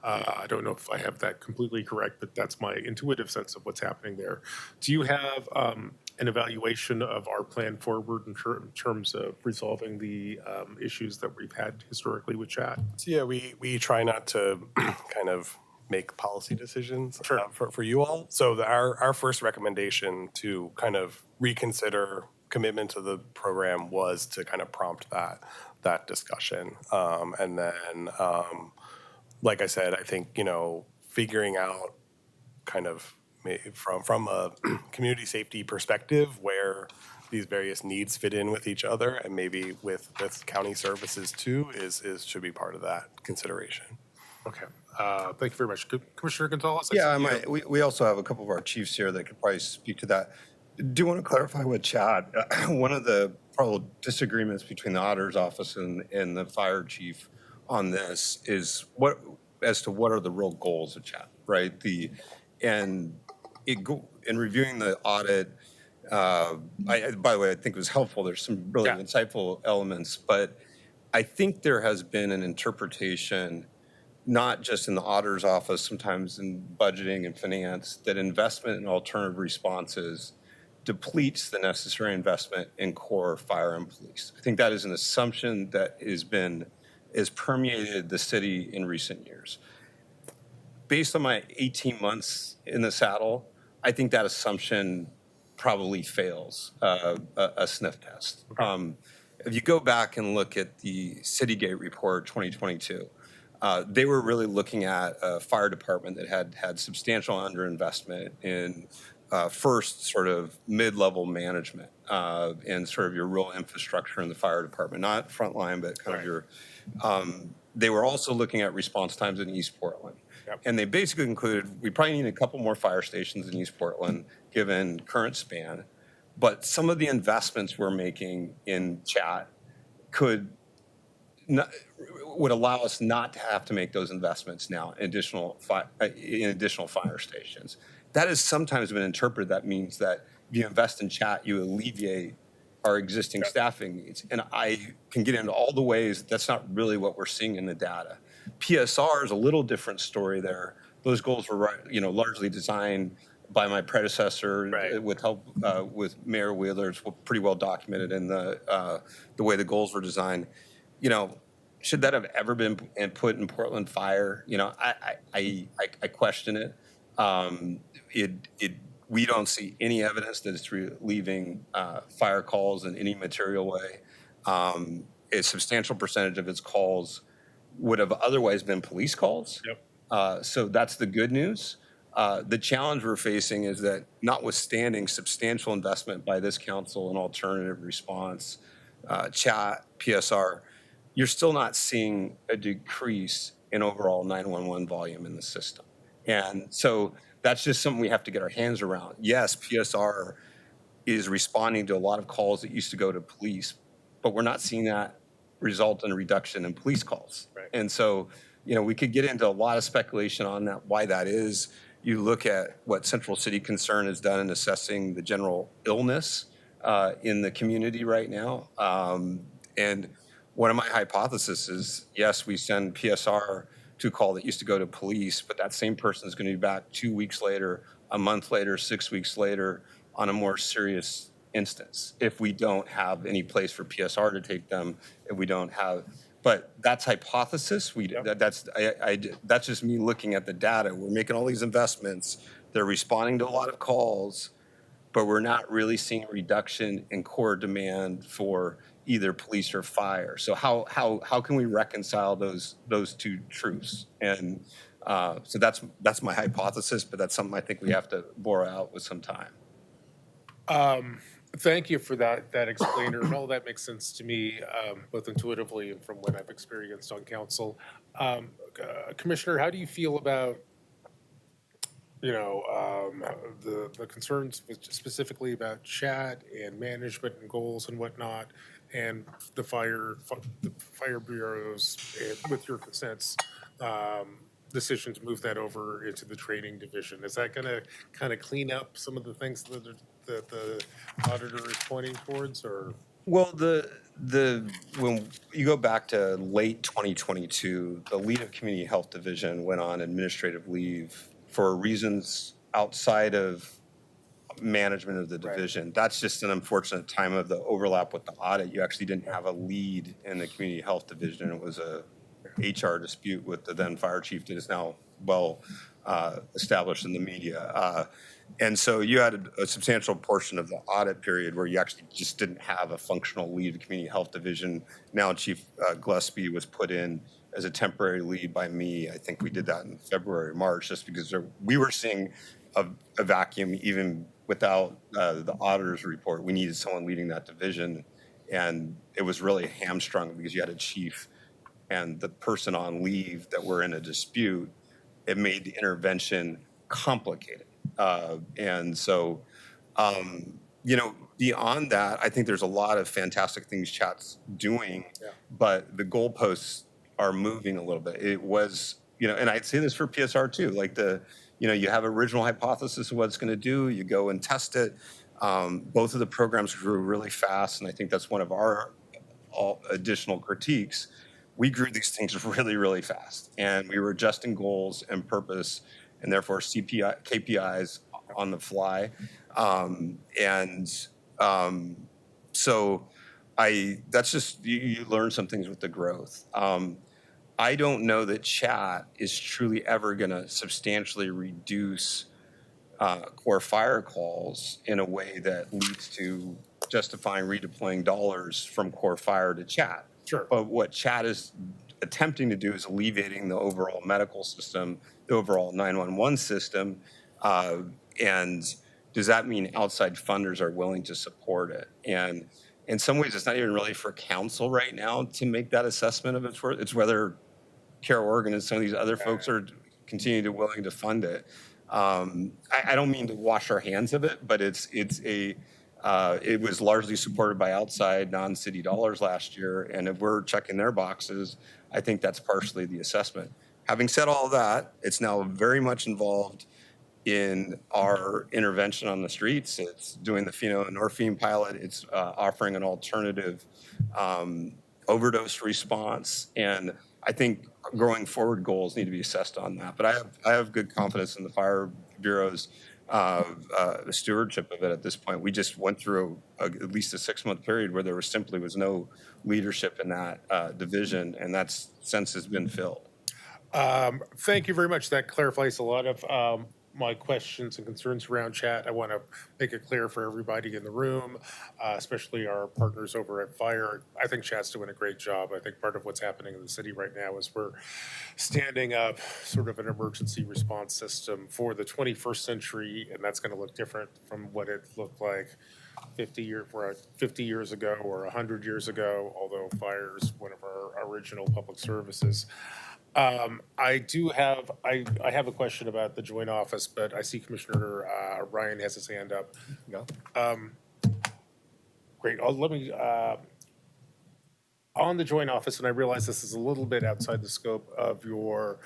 I don't know if I have that completely correct, but that's my intuitive sense of what's happening there. Do you have an evaluation of our plan forward in terms of resolving the issues that we've had historically with chat? So yeah, we try not to kind of make policy decisions for you all. So our first recommendation to kind of reconsider commitment to the program was to kind of prompt that discussion. And then, like I said, I think, figuring out kind of from a community safety perspective where these various needs fit in with each other and maybe with county services too should be part of that consideration. Okay. Thank you very much. Commissioner Gonzalez? Yeah, we also have a couple of our chiefs here that could probably speak to that. Do want to clarify with Chad. One of the probably disagreements between the auditor's office and the fire chief on this is what are the real goals of Chad, right? In reviewing the audit, by the way, I think it was helpful. There's some really insightful elements, but I think there has been an interpretation, not just in the auditor's office, sometimes in budgeting and finance, that investment in alternative responses depletes the necessary investment in core fire and police. I think that is an assumption that has permeated the city in recent years. Based on my 18 months in the saddle, I think that assumption probably fails a sniff test. If you go back and look at the Citygate report 2022, they were really looking at a fire department that had substantial underinvestment in first sort of mid-level management and sort of your real infrastructure in the fire department, not frontline, but kind of your, they were also looking at response times in East Portland. Yep. And they basically concluded we probably need a couple more fire stations in East Portland given current span, but some of the investments we're making in chat would allow us not to have to make those investments now in additional fire stations. That has sometimes been interpreted. That means that if you invest in chat, you alleviate our existing staffing needs. And I can get into all the ways that's not really what we're seeing in the data. PSR is a little different story there. Those goals were largely designed by my predecessor Right. with help with Mayor Wheeler. It's pretty well documented in the way the goals were designed. You know, should that have ever been put in Portland Fire? You know, I question it. We don't see any evidence that it's relieving fire calls in any material way. A substantial percentage of its calls would have otherwise been police calls. Yep. So that's the good news. The challenge we're facing is that notwithstanding substantial investment by this council in alternative response, chat, PSR, you're still not seeing a decrease in overall 911 volume in the system. And so that's just something we have to get our hands around. Yes, PSR is responding to a lot of calls that used to go to police, but we're not seeing that result in a reduction in police calls. Right. And so, you know, we could get into a lot of speculation on that, why that is. You look at what Central City Concern has done in assessing the general illness in the community right now. And one of my hypotheses is, yes, we send PSR to a call that used to go to police, but that same person is going to be back 2 weeks later, a month later, 6 weeks later on a more serious instance if we don't have any place for PSR to take them, if we don't have, but that's hypothesis. That's just me looking at the data. We're making all these investments. They're responding to a lot of calls, but we're not really seeing a reduction in core demand for either police or fire. So how can we reconcile those two truths? And so that's my hypothesis, but that's something I think we have to bore out with some time. Thank you for that explainer, and all that makes sense to me, both intuitively and from what I've experienced on council. Commissioner, how do you feel about, you know, the concerns specifically about chat and management and goals and whatnot, and the fire bureaus, with your consents, decision to move that over into the training division? Is that going to kind of clean up some of the things that the auditor is pointing towards, or? Well, when you go back to late 2022, the lead of Community Health Division went on administrative leave for reasons outside of management of the division. Right. That's just an unfortunate time of the overlap with the audit. You actually didn't have a lead in the Community Health Division. It was a HR dispute with the then fire chief that is now well established in the media. And so you had a substantial portion of the audit period where you actually just didn't have a functional lead of Community Health Division. Now Chief Gillespie was put in as a temporary lead by me. I think we did that in February, March, just because we were seeing a vacuum even without the auditor's report. We needed someone leading that division, and it was really hamstrung because you had a chief and the person on leave that were in a dispute. It made the intervention complicated. And so, you know, beyond that, I think there's a lot of fantastic things chat's doing, but the goalposts are moving a little bit. It was, you know, and I'd say this for PSR too, like you know, you have original hypothesis of what it's going to do, you go and test it. Both of the programs grew really fast, and I think that's one of our additional critiques. We grew these things really, really fast, and we were adjusting goals and purpose, and therefore KPIs on the fly. So that's just, you learn some things with the growth. I don't know that chat is truly ever going to substantially reduce core fire calls in a way that leads to justifying redeploying dollars from core fire to chat. Sure. But what chat is attempting to do is alleviating the overall medical system, the overall 911 system. And does that mean outside funders are willing to support it? And in some ways, it's not even really for council right now to make that assessment of its worth. It's whether Care Oregon and some of these other folks are continuing to willing to fund it. I don't mean to wash our hands of it, but it was largely supported by outside non-city dollars last year. And if we're checking their boxes, I think that's partially the assessment. Having said all that, it's now very much involved in our intervention on the streets. It's doing the phenylnorphine pilot. It's offering an alternative overdose response. And I think growing forward goals need to be assessed on that. But I have good confidence in the fire bureaus the stewardship of it at this point. We just went through at least a 6-month period where there simply was no leadership in that division, and that's since has been filled. Thank you very much. That clarifies a lot of my questions and concerns around chat. I want to make it clear for everybody in the room, especially our partners over at Fire. I think chat's doing a great job. I think part of what's happening in the city right now is we're standing up sort of an emergency response system for the 21st century, and that's going to look different from what it looked like 50 years ago or 100 years ago, although fire is one of our original public services. I have a question about the joint office, but I see Commissioner Ryan has his hand up. Great. Let me, on the joint office, and I realize this is a little bit outside the scope of your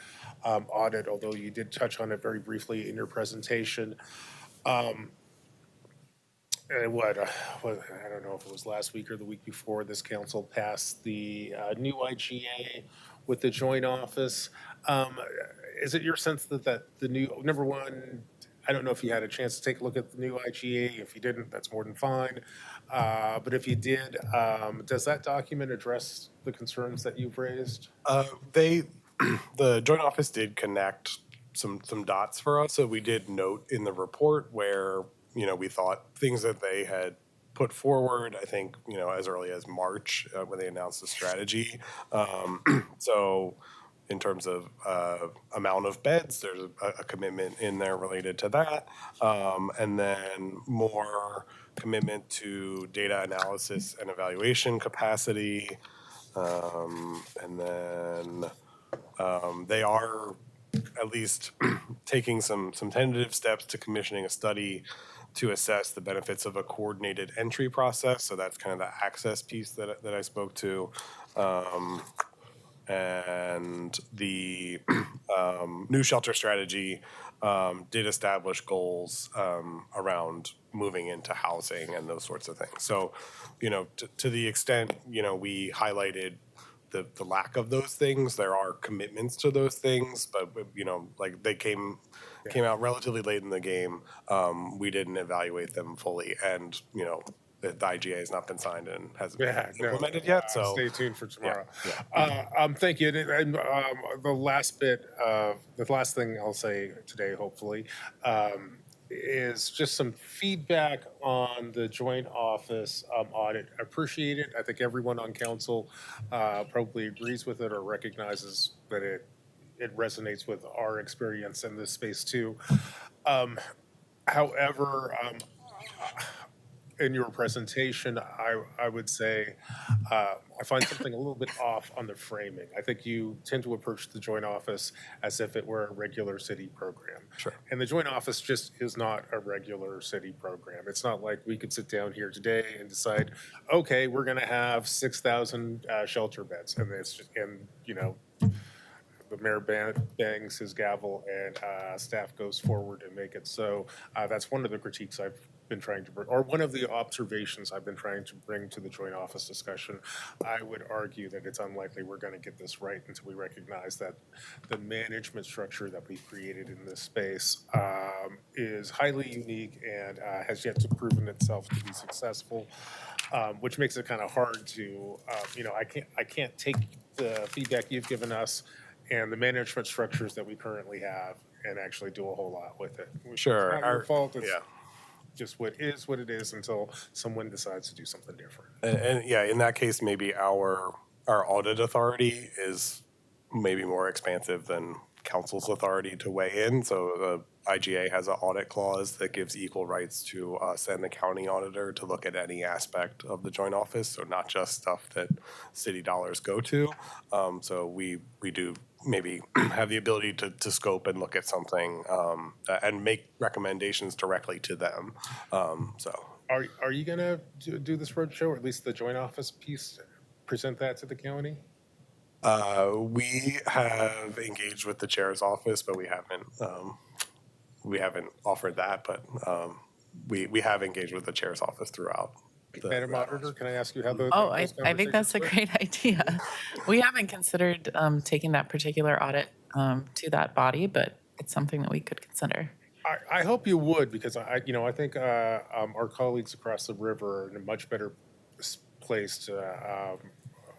audit, although you did touch on it very briefly in your presentation. And I don't know if it was last week or the week before, this council passed the new IGA with the joint office. Is it your sense that the new, number one, I don't know if you had a chance to take a look at the new IGA. If you didn't, that's more than fine. But if you did, does that document address the concerns that you've raised? The joint office did connect some dots for us. So we did note in the report where, we thought things that they had put forward, I think, as early as March when they announced the strategy. So in terms of amount of beds, there's a commitment in there related to that. And then more commitment to data analysis and evaluation capacity. And then they are at least taking some tentative steps to commissioning a study to assess the benefits of a coordinated entry process. So that's kind of the access piece that I spoke to. And the new shelter strategy did establish goals around moving into housing and those sorts of things. So, to the extent, we highlighted the lack of those things, there are commitments to those things, but, like they came out relatively late in the game. We didn't evaluate them fully, and, the IGA has not been signed and hasn't been implemented yet. So stay tuned for tomorrow. Yeah. Thank you. And the last thing I'll say today, hopefully, is just some feedback on the joint office audit. I appreciate it. I think everyone on council probably agrees with it or recognizes that it resonates with our experience in this space too. However, in your presentation, I would say I find something a little bit off on the framing. I think you tend to approach the joint office as if it were a regular city program. Sure. And the joint office just is not a regular city program. It's not like we could sit down here today and decide, okay, we're going to have 6,000 shelter beds, and it's just, the mayor bangs his gavel and staff goes forward and make it so. That's one of the critiques I've been trying to bring, or one of the observations I've been trying to bring to the joint office discussion. I would argue that it's unlikely we're going to get this right until we recognize that the management structure that we've created in this space is highly unique and has yet to proven itself to be successful, which makes it kind of hard to, I can't take the feedback you've given us and the management structures that we currently have and actually do a whole lot with it. Sure. It's not your fault. It's yeah. just what it is until someone decides to do something different. And yeah, in that case, maybe our audit authority is maybe more expansive than council's authority to weigh in. So the IGA has an audit clause that gives equal rights to us and the county auditor to look at any aspect of the joint office. So not just stuff that city dollars go to. So we do maybe have the ability to scope and look at something and make recommendations directly to them. Are you going to do this roadshow, or at least the joint office piece, present that to the county? We have engaged with the chair's office, but we haven't offered that, but we have engaged with the chair's office throughout. Madam Auditor, can I ask you how those I think that's a conversations great idea. We haven't considered taking that particular audit to that body, but it's something that we could consider. I hope you would, because I think our colleagues across the river are in a much better place to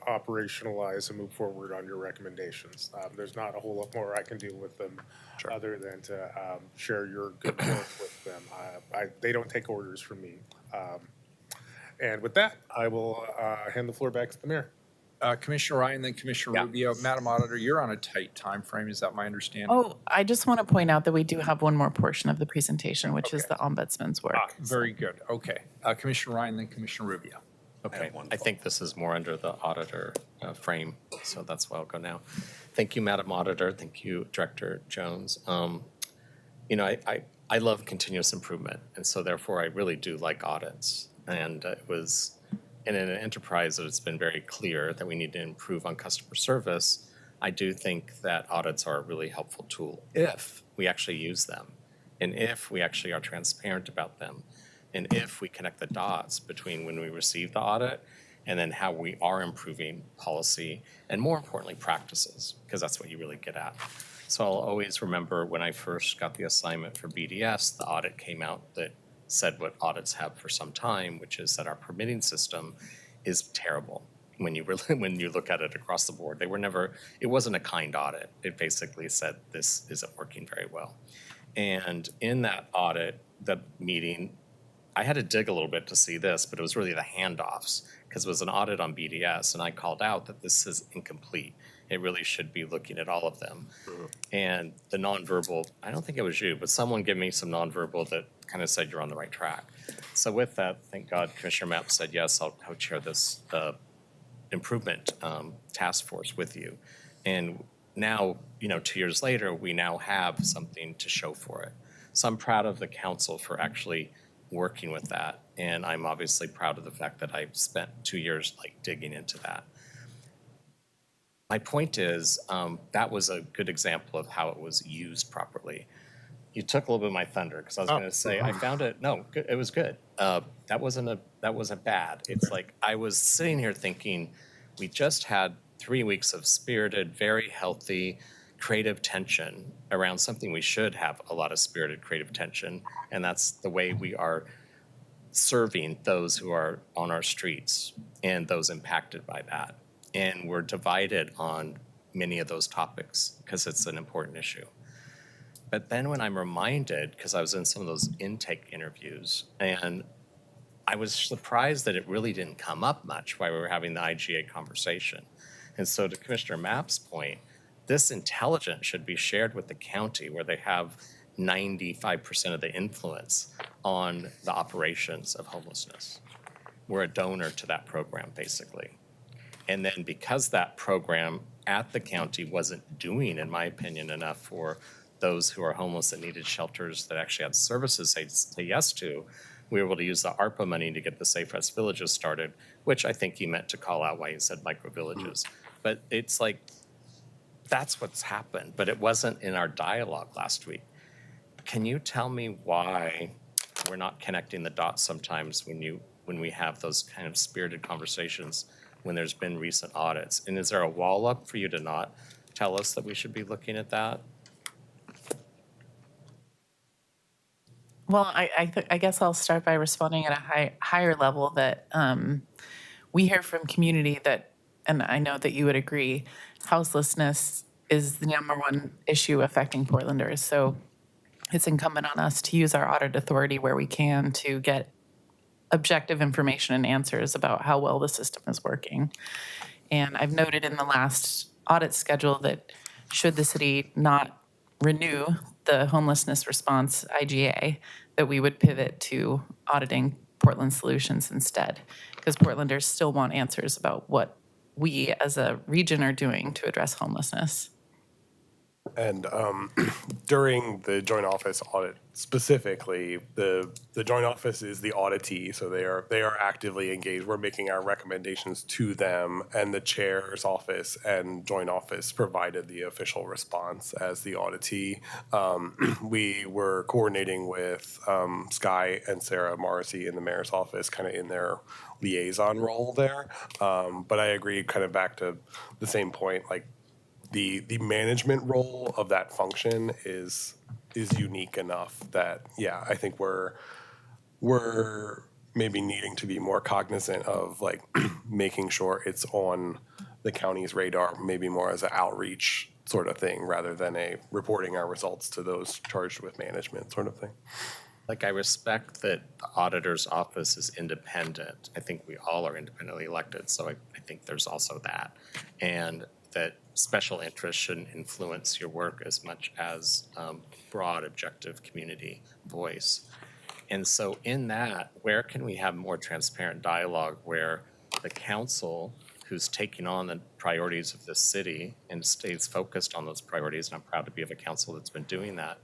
operationalize and move forward on your recommendations. There's not a whole lot more I can do with them other than to share your good work with them. They don't take orders from me. And with that, I will hand the floor back to the mayor. Commissioner Ryan, then Commissioner Rubio. Madam Auditor, you're on a tight time frame. Is that my understanding? Oh, I just want to point out that we do have one more portion of the presentation, which is the ombudsman's work. Very good. Okay. Commissioner Ryan, then Commissioner Rubio. Okay, I think this is more under the auditor frame, so that's why I'll go now. Thank you, Madam Auditor. Thank you, Director Jones. I love continuous improvement, and so therefore I really do like audits. And it was in an enterprise that it's been very clear that we need to improve on customer service. I do think that audits are a really helpful tool if we actually use them, and if we actually are transparent about them, and if we connect the dots between when we receive the audit and then how we are improving policy, and more importantly, practices, because that's what you really get at. So I'll always remember when I first got the assignment for BDS, the audit came out that said what audits have for some time, which is that our permitting system is terrible. When you look at it across the board, it wasn't a kind audit. It basically said this isn't working very well. And in that audit, the meeting, I had to dig a little bit to see this, but it was really the handoffs, because it was an audit on BDS, and I called out that this is incomplete. It really should be looking at all of them. And the nonverbal, I don't think it was you, but someone gave me some nonverbal that kind of said you're on the right track. So with that, thank God Commissioner Mapp said, yes, I'll co-chair this improvement task force with you. And now, 2 years later, we now have something to show for it. So I'm proud of the council for actually working with that. And I'm obviously proud of the fact that I've spent 2 years digging into that. My point is, that was a good example of how it was used properly. You took a little bit of my thunder, because I was going to say, I found it, no, it was good. That wasn't bad. It's like, I was sitting here thinking, we just had 3 weeks of spirited, very healthy, creative tension around something we should have a lot of spirited, creative tension, and that's the way we are serving those who are on our streets and those impacted by that. And we're divided on many of those topics because it's an important issue. But then when I'm reminded, because I was in some of those intake interviews, and I was surprised that it really didn't come up much while we were having the IGA conversation. And so to Commissioner Mapp's point, this intelligence should be shared with the county, where they have 95% of the influence on the operations of homelessness. We're a donor to that program, basically. And then because that program at the county wasn't doing, in my opinion, enough for those who are homeless and needed shelters that actually had services they say yes to, we were able to use the ARPA money to get the Safe Rest Villages started, which I think he meant to call out why he said micro villages. But it's like, that's what's happened, but it wasn't in our dialogue last week. Can you tell me why we're not connecting the dots sometimes when we have those kind of spirited conversations when there's been recent audits? And is there a wall up for you to not tell us that we should be looking at that? Well, I guess I'll start by responding at a higher level that we hear from community that, and I know that you would agree, houselessness is the #1 issue affecting Portlanders. So it's incumbent on us to use our audit authority where we can to get objective information and answers about how well the system is working. And I've noted in the last audit schedule that should the city not renew the homelessness response IGA, that we would pivot to auditing Portland Solutions instead, because Portlanders still want answers about what we as a region are doing to address homelessness. And during the joint office audit specifically, the joint office is the auditee, so they are actively engaged. We're making our recommendations to them, and the chair's office and joint office provided the official response as the auditee. We were coordinating with Sky and Sarah Morrissey in the mayor's office, kind of in their liaison role there. But I agree, kind of back to the same point, like, the management role of that function is is unique enough that, yeah, I think we're maybe needing to be more cognizant of like making sure it's on the county's radar, maybe more as an outreach sort of thing rather than a reporting our results to those charged with management sort of thing. Like, I respect that the auditor's office is independent. I think we all are independently elected, so I think there's also that. And that special interests shouldn't influence your work as much as broad, objective community voice. And so in that, where can we have more transparent dialogue where the council, who's taking on the priorities of this city and stays focused on those priorities, and I'm proud to be of a council that's been doing that,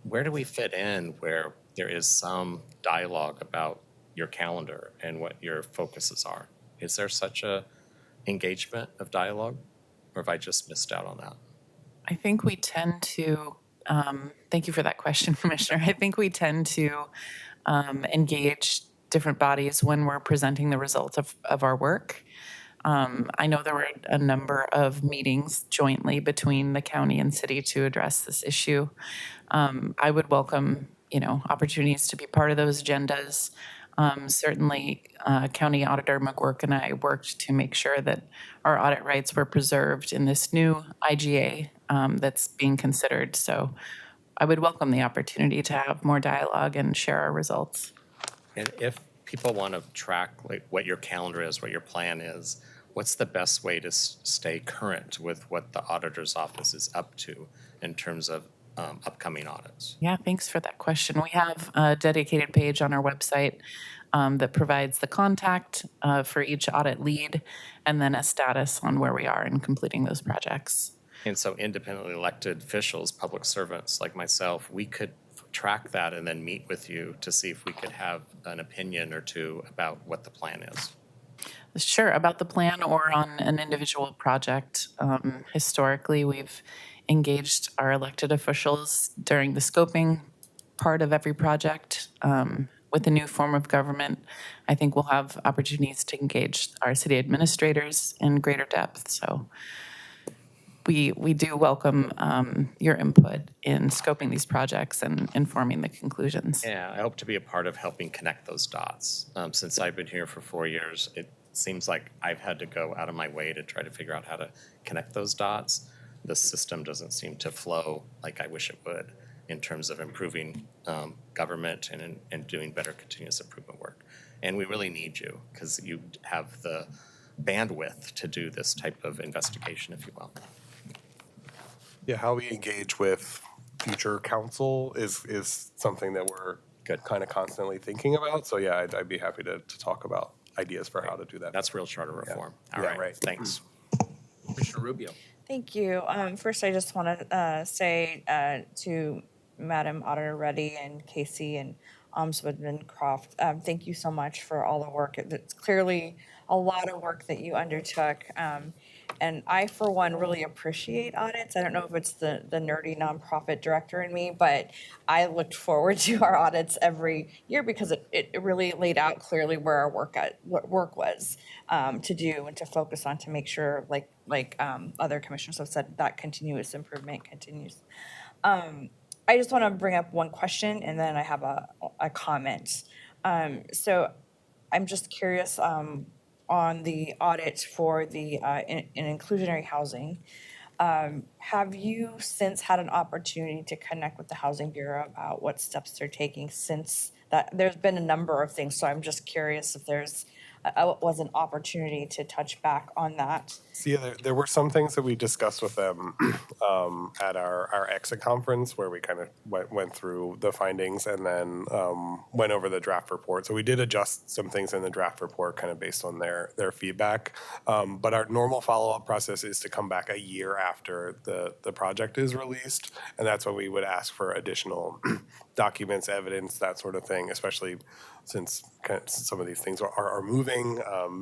where do we fit in where there is some dialogue about your calendar and what your focuses are? Is there such a engagement of dialogue, or have I just missed out on that? I think we tend to, thank you for that question, Commissioner. I think we tend to engage different bodies when we're presenting the results of our work. I know there were a number of meetings jointly between the county and city to address this issue. I would welcome, opportunities to be part of those agendas. Certainly, County Auditor McGuirk and I worked to make sure that our audit rights were preserved in this new IGA that's being considered. So I would welcome the opportunity to have more dialogue and share our results. And if people want to track like what your calendar is, what your plan is, what's the best way to stay current with what the auditor's office is up to in terms of upcoming audits? Yeah, thanks for that question. We have a dedicated page on our website that provides the contact for each audit lead and then a status on where we are in completing those projects. And so independently elected officials, public servants like myself, we could track that and then meet with you to see if we could have an opinion or two about what the plan is. Sure, about the plan or on an individual project. Historically, we've engaged our elected officials during the scoping part of every project. With the new form of government, I think we'll have opportunities to engage our city administrators in greater depth. So we do welcome your input in scoping these projects and informing the conclusions. Yeah, I hope to be a part of helping connect those dots. Since I've been here for 4 years, it seems like I've had to go out of my way to try to figure out how to connect those dots. The system doesn't seem to flow like I wish it would in terms of improving government and doing better continuous improvement work. And we really need you because you have the bandwidth to do this type of investigation, if you will. Yeah, how we engage with future council is something that we're kind of constantly thinking about. So yeah, I'd be happy to talk about ideas for how to do that. That's real charter reform. Yeah. All Yeah, right, right. thanks. Commissioner Rubio. Thank you. First, I just want to say to Madam Auditor Reddy and Casey and Ombudsman Croft, thank you so much for all the work. It's clearly a lot of work that you undertook. And I, for one, really appreciate audits. I don't know if it's the nerdy nonprofit director in me, but I looked forward to our audits every year because it really laid out clearly where our what work was to do and to focus on to make sure, like other commissioners have said, that continuous improvement continues. I just want to bring up one question and then I have a comment. So I'm just curious on the audit for the in inclusionary housing. Have you since had an opportunity to connect with the Housing Bureau about what steps they're taking since that? There's been a number of things, so I'm just curious if there's was an opportunity to touch back on that. So yeah, there were some things that we discussed with them at our exit conference where we kind of went through the findings and then went over the draft report. So we did adjust some things in the draft report kind of based on their feedback. But our normal follow-up process is to come back a year after the project is released. And that's when we would ask for additional documents, evidence, that sort of thing, especially since some of these things are moving,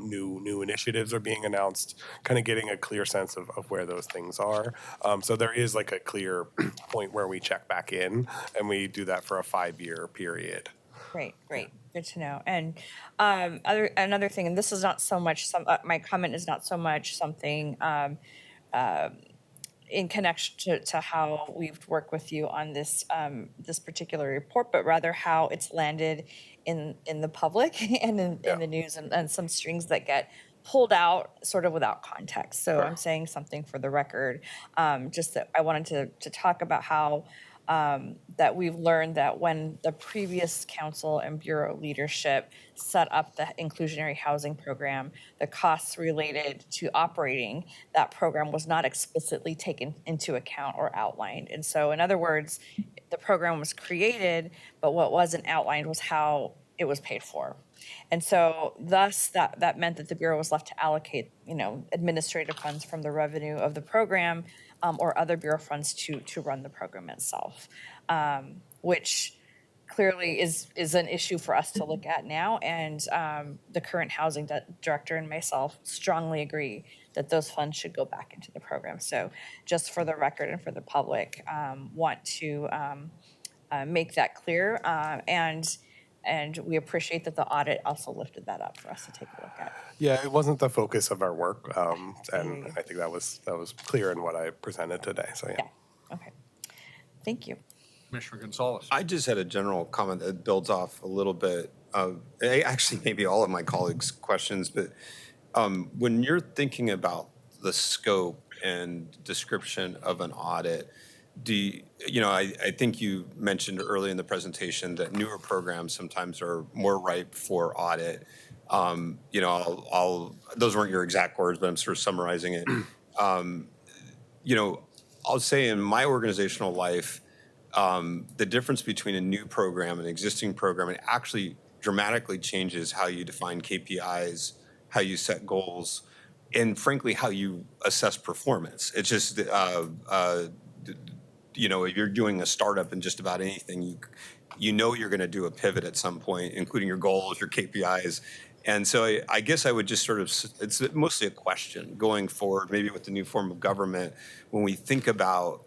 new initiatives are being announced, kind of getting a clear sense of where those things are. So there is like a clear point where we check back in, and we do that for a 5-year period. Great, good to know. And another thing, and this is not so much my comment is not so much something in connection to how we've worked with you on this this particular report, but rather how it's landed in the public and in the news, and some strings that get pulled out sort of without context. So I'm saying something for the record, just that I wanted to talk about how that we've learned that when the previous council and bureau leadership set up the inclusionary housing program, the costs related to operating that program was not explicitly taken into account or outlined. And so, in other words, the program was created, but what wasn't outlined was how it was paid for. And so thus that meant that the Bureau was left to allocate, administrative funds from the revenue of the program or other Bureau funds to run the program itself, which clearly is an issue for us to look at now. And the current housing director and myself strongly agree that those funds should go back into the program. So just for the record and for the public, want to make that clear. And we appreciate that the audit also lifted that up for us to take a look at. Yeah, it wasn't the focus of our work, and I think that was clear in what I presented today. So yeah. Okay. Thank you. Commissioner Gonzalez. I just had a general comment that builds off a little bit of, actually maybe all of my colleagues' questions, but when you're thinking about the scope and description of an audit, I think you mentioned early in the presentation that newer programs sometimes are more ripe for audit. Those weren't your exact words, but I'm sort of summarizing it. I'll say in my organizational life, the difference between a new program and an existing program, it actually dramatically changes how you define KPIs, how you set goals, and frankly, how you assess performance. It's just, if you're doing a startup in just about anything, you're going to do a pivot at some point, including your goals, your KPIs. And so I guess I would just it's mostly a question going forward, maybe with the new form of government, when we think about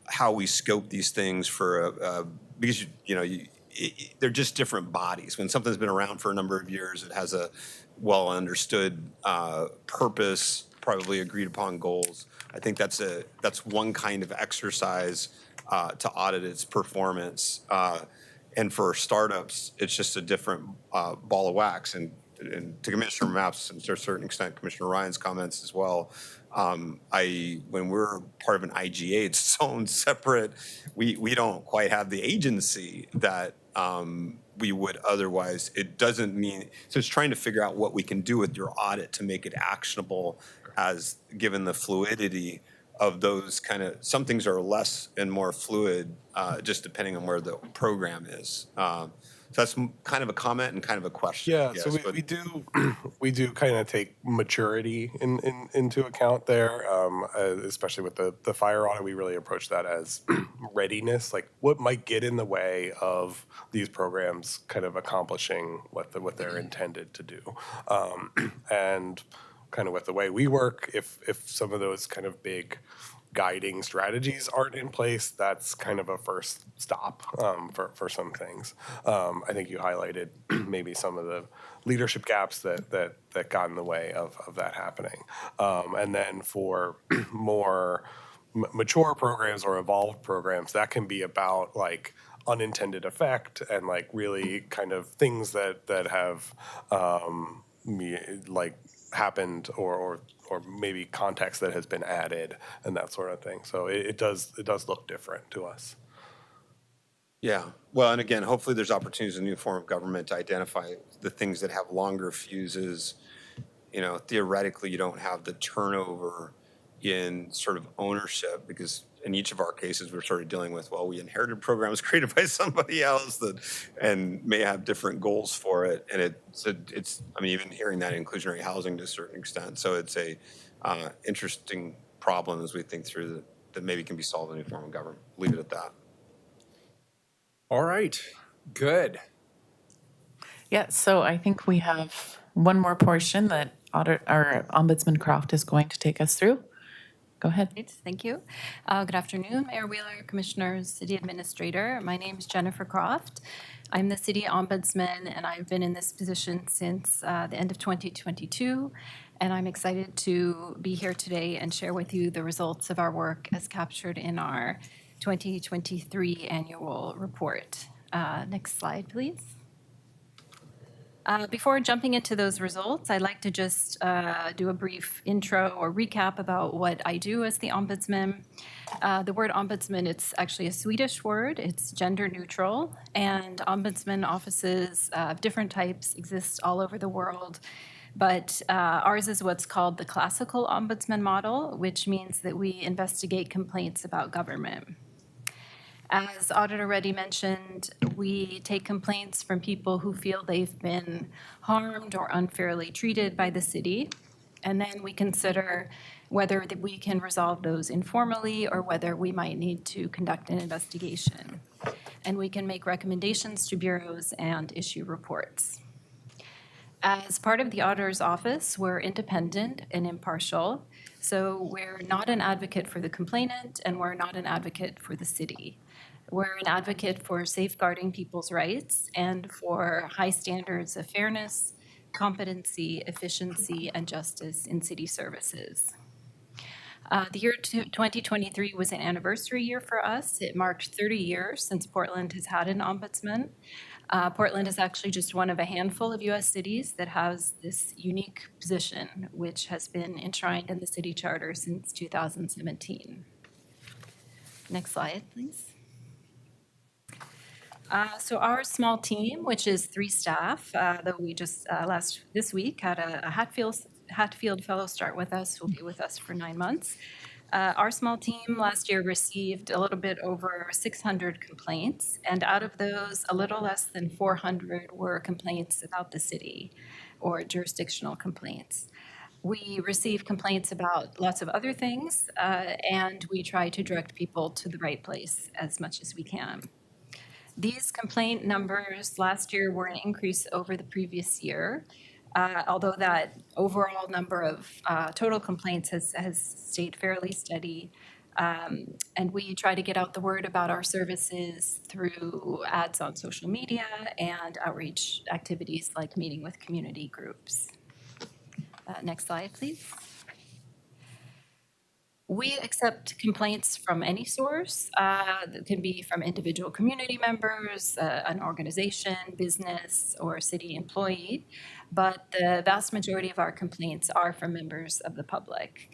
how we scope these things because, they're just different bodies. When something's been around for a number of years, it has a well understood purpose, probably agreed upon goals. I think that's one kind of exercise to audit its performance. And for startups, it's just a different ball of wax. And to Commissioner Mapp's, and to a certain extent, Commissioner Ryan's comments as well, when we're part of an IGA, it's its own separate, we don't quite have the agency that we would otherwise. It doesn't mean, so it's trying to figure out what we can do with your audit to make it actionable, as given the fluidity of those some things are less and more fluid, just depending on where the program is. So that's kind of a comment and kind of a question. Yeah, so we do kind of take maturity into account there, especially with the fire audit. We really approach that as readiness, like what might get in the way of these programs kind of accomplishing what they're intended to do, and kind of with the way we work, if some of those kind of big guiding strategies aren't in place, that's kind of a first stop for some things. I think you highlighted maybe some of the leadership gaps that got in the way of that happening. And then for more mature programs or evolved programs, that can be about like unintended effect and like really kind of things that have happened or maybe context that has been added and that sort of thing. So it does look different to us. Yeah. Well, and again, hopefully there's opportunities in the new form of government to identify the things that have longer fuses. Theoretically, you don't have the turnover in sort of ownership, because in each of our cases, we're sort of dealing with, we inherited programs created by somebody else and may have different goals for it. And it's even hearing that inclusionary housing to a certain extent. So it's a interesting problem as we think through that maybe can be solved in a new form of government. Leave it at that. All right, good. Yeah, so I think we have one more portion that our Ombudsman Croft is going to take us through. Go ahead. Great, thank you. Good afternoon, Mayor Wheeler, Commissioners, City Administrator. My name is Jennifer Croft. I'm the City Ombudsman, and I've been in this position since the end of 2022. and I'm excited to be here today and share with you the results of our work as captured in our 2023 annual report. Next slide, please. Before jumping into those results, I'd like to just do a brief intro or recap about what I do as the Ombudsman. The word Ombudsman, it's actually a Swedish word. It's gender neutral, and Ombudsman offices of different types exist all over the world. But ours is what's called the classical Ombudsman model, which means that we investigate complaints about government. As Auditor Reddy mentioned, we take complaints from people who feel they've been harmed or unfairly treated by the city, and then we consider whether that we can resolve those informally or whether we might need to conduct an investigation. And we can make recommendations to bureaus and issue reports. As part of the auditor's office, we're independent and impartial, so we're not an advocate for the complainant and we're not an advocate for the city. We're an advocate for safeguarding people's rights and for high standards of fairness, competency, efficiency, and justice in city services. The year 2023 was an anniversary year for us. It marked 30 years since Portland has had an ombudsman. Portland is actually just one of a handful of U.S. cities that has this unique position, which has been enshrined in the city charter since 2017. Next slide, please. So our small team, which is 3 staff, though we just this week had a Hatfield fellow start with us, will be with us for 9 months. Our small team last year received a little bit over 600 complaints, and out of those, a little less than 400 were complaints about the city or jurisdictional complaints. We receive complaints about lots of other things, and we try to direct people to the right place as much as we can. These complaint numbers last year were an increase over the previous year, although that overall number of total complaints has stayed fairly steady. And we try to get out the word about our services through ads on social media and outreach activities like meeting with community groups. Next slide, please. We accept complaints from any source. That can be from individual community members, an organization, business, or a city employee, but the vast majority of our complaints are from members of the public.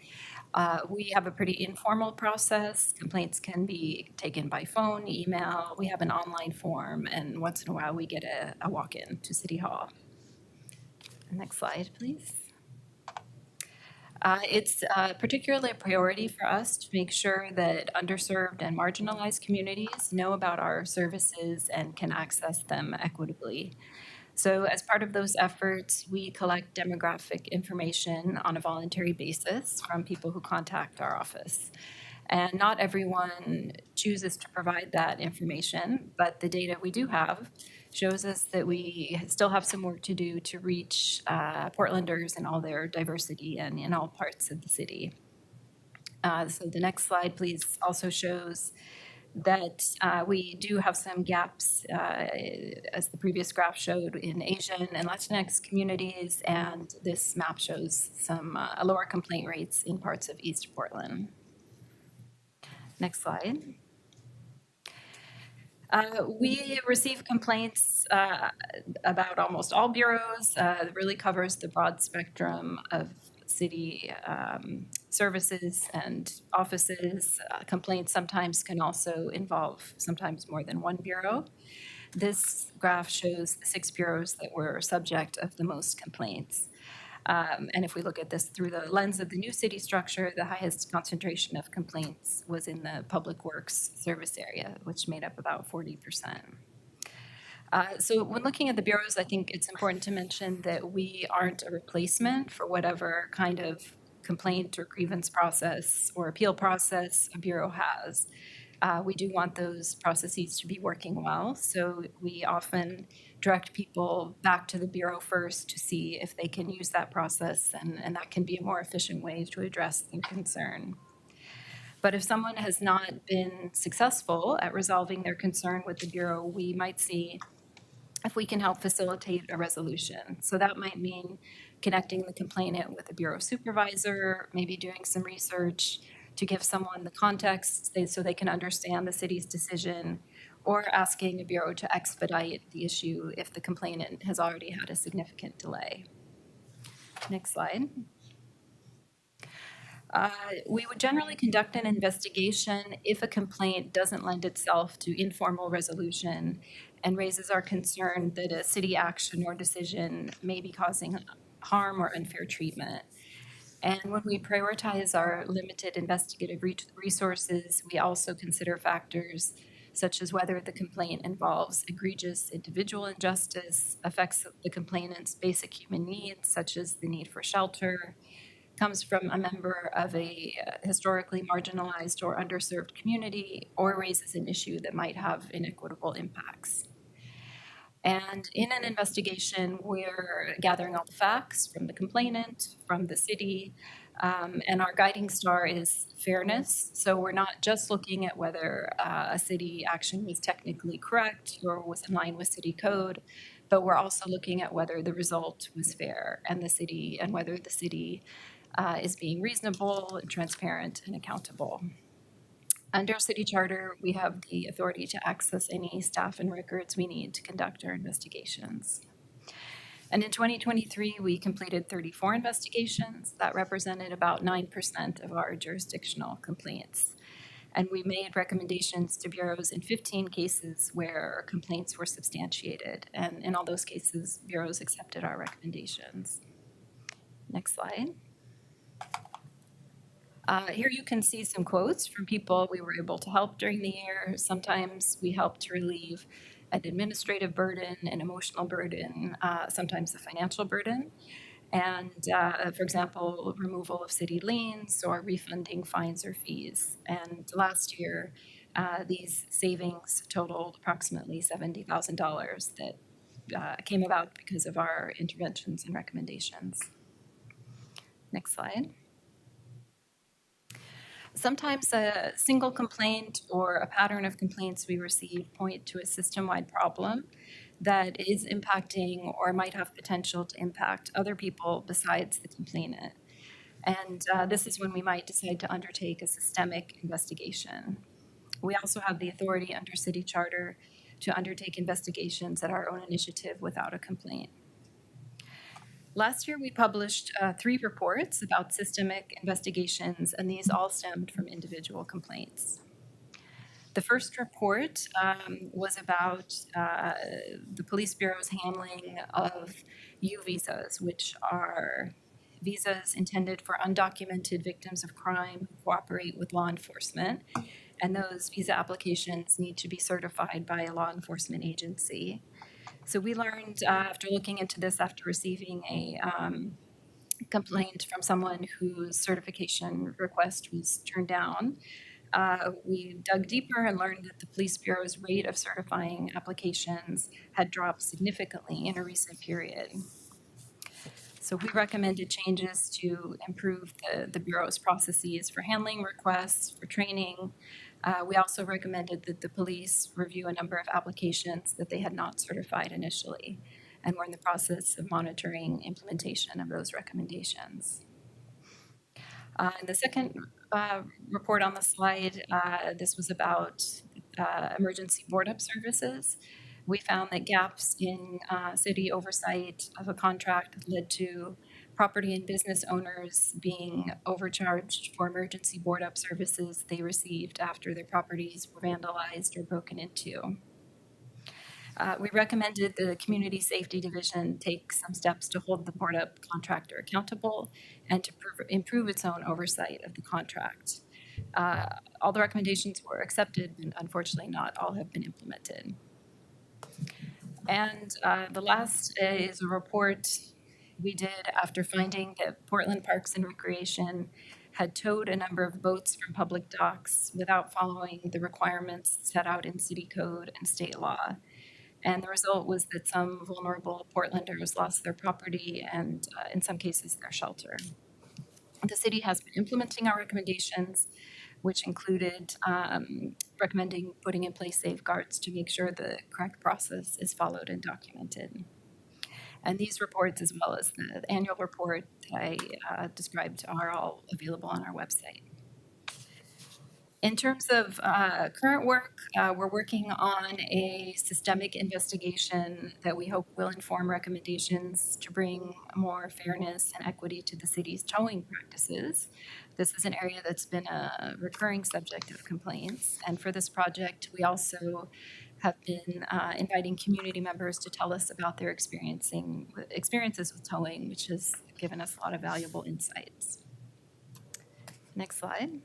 We have a pretty informal process. Complaints can be taken by phone, email. We have an online form, and once in a while we get a walk-in to City Hall. Next slide, please. It's particularly a priority for us to make sure that underserved and marginalized communities know about our services and can access them equitably. So as part of those efforts, we collect demographic information on a voluntary basis from people who contact our office. And not everyone chooses to provide that information, but the data we do have shows us that we still have some work to do to reach Portlanders in all their diversity and in all parts of the city. So the next slide, please, also shows that we do have some gaps, as the previous graph showed, in Asian and Latinx communities, and this map shows some lower complaint rates in parts of East Portland. Next slide. We receive complaints about almost all bureaus. It really covers the broad spectrum of city services and offices. Complaints sometimes can also involve sometimes more than one bureau. This graph shows the 6 bureaus that were subject of the most complaints. And if we look at this through the lens of the new city structure, the highest concentration of complaints was in the public works service area, which made up about 40%. So when looking at the bureaus, I think it's important to mention that we aren't a replacement for whatever kind of complaint or grievance process or appeal process a bureau has. We do want those processes to be working well, so we often direct people back to the bureau first to see if they can use that process, and that can be a more efficient way to address their concern. But if someone has not been successful at resolving their concern with the bureau, we might see if we can help facilitate a resolution. So that might mean connecting the complainant with a bureau supervisor, maybe doing some research to give someone the context so they can understand the city's decision, or asking a bureau to expedite the issue if the complainant has already had a significant delay. Next slide. We would generally conduct an investigation if a complaint doesn't lend itself to informal resolution and raises our concern that a city action or decision may be causing harm or unfair treatment. And when we prioritize our limited investigative resources, we also consider factors such as whether the complaint involves egregious individual injustice, affects the complainant's basic human needs, such as the need for shelter, comes from a member of a historically marginalized or underserved community, or raises an issue that might have inequitable impacts. And in an investigation, we're gathering all the facts from the complainant, from the city, and our guiding star is fairness. So we're not just looking at whether a city action was technically correct or was in line with city code, but we're also looking at whether the result was fair and whether the city is being reasonable, and transparent, and accountable. Under city charter, we have the authority to access any staff and records we need to conduct our investigations. And in 2023, we completed 34 investigations. That represented about 9% of our jurisdictional complaints. And we made recommendations to bureaus in 15 cases where complaints were substantiated. And in all those cases, bureaus accepted our recommendations. Next slide. Here you can see some quotes from people we were able to help during the year. Sometimes we helped to relieve an administrative burden, an emotional burden, sometimes a financial burden. And for example, removal of city liens or refunding fines or fees. And last year, these savings totaled approximately $70,000 that came about because of our interventions and recommendations. Next slide. Sometimes a single complaint or a pattern of complaints we receive point to a system-wide problem that is impacting or might have potential to impact other people besides the complainant. And this is when we might decide to undertake a systemic investigation. We also have the authority under city charter to undertake investigations at our own initiative without a complaint. Last year, we published 3 reports about systemic investigations, and these all stemmed from individual complaints. The first report was about the police bureau's handling of U visas, which are visas intended for undocumented victims of crime who cooperate with law enforcement. And those visa applications need to be certified by a law enforcement agency. So we learned after looking into this, after receiving a complaint from someone whose certification request was turned down, we dug deeper and learned that the police bureau's rate of certifying applications had dropped significantly in a recent period. So we recommended changes to improve the bureau's processes for handling requests, for training. We also recommended that the police review a number of applications that they had not certified initially, and we're in the process of monitoring implementation of those recommendations. And the second report on the slide, this was about emergency board-up services. We found that gaps in city oversight of a contract led to property and business owners being overcharged for emergency board-up services they received after their properties were vandalized or broken into. We recommended the Community Safety Division take some steps to hold the board-up contractor accountable and to improve its own oversight of the contract. All the recommendations were accepted, and unfortunately not all have been implemented. And the last is a report we did after finding that Portland Parks and Recreation had towed a number of boats from public docks without following the requirements set out in city code and state law. And the result was that some vulnerable Portlanders lost their property and, in some cases, their shelter. The city has been implementing our recommendations, which included recommending putting in place safeguards to make sure the correct process is followed and documented. And these reports, as well as the annual report that I described, are all available on our website. In terms of current work, we're working on a systemic investigation that we hope will inform recommendations to bring more fairness and equity to the city's towing practices. This is an area that's been a recurring subject of complaints. And for this project, we also have been inviting community members to tell us about their experiences with towing, which has given us a lot of valuable insights. Next slide.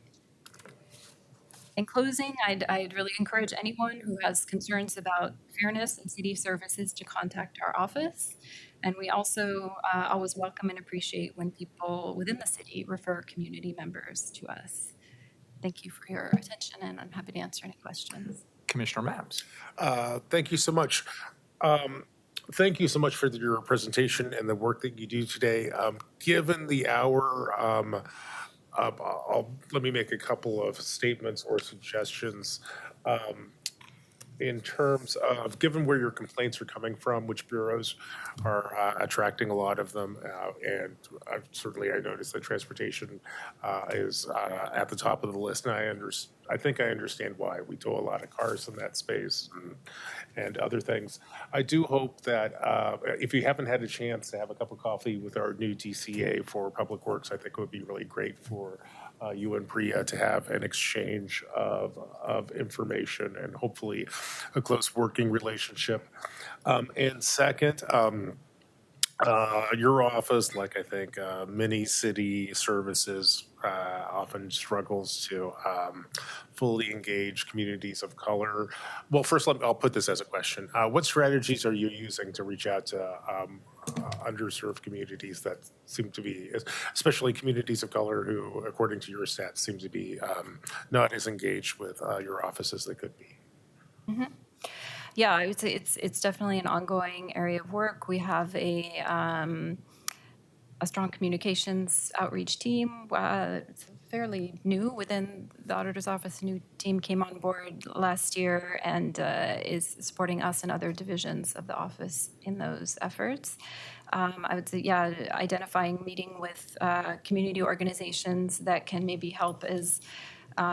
In closing, I'd really encourage anyone who has concerns about fairness in city services to contact our office. And we also always welcome and appreciate when people within the city refer community members to us. Thank you for your attention, and I'm happy to answer any questions. Commissioner Mabs. Thank you so much. Thank you so much for your presentation and the work that you do today. Given the hour, let me make a couple of statements or suggestions. In terms of, given where your complaints are coming from, which bureaus are attracting a lot of them, and certainly I noticed that transportation is at the top of the list, and I think I understand why. We tow a lot of cars in that space and other things. I do hope that if you haven't had a chance to have a cup of coffee with our new DCA for Public Works, I think it would be really great for you and Priya to have an exchange of information and hopefully a close working relationship. And second, your office, like I think many city services, often struggles to fully engage communities of color. Well, first, I'll put this as a question. What strategies are you using to reach out to underserved communities that seem to be, especially communities of color who, according to your stats, seem to be not as engaged with your office as they could be? Mm-hmm. Yeah, I would say it's definitely an ongoing area of work. We have a strong communications outreach team. It's fairly new within the auditor's office. A new team came on board last year and is supporting us and other divisions of the office in those efforts. I would say, yeah, identifying, meeting with community organizations that can maybe help as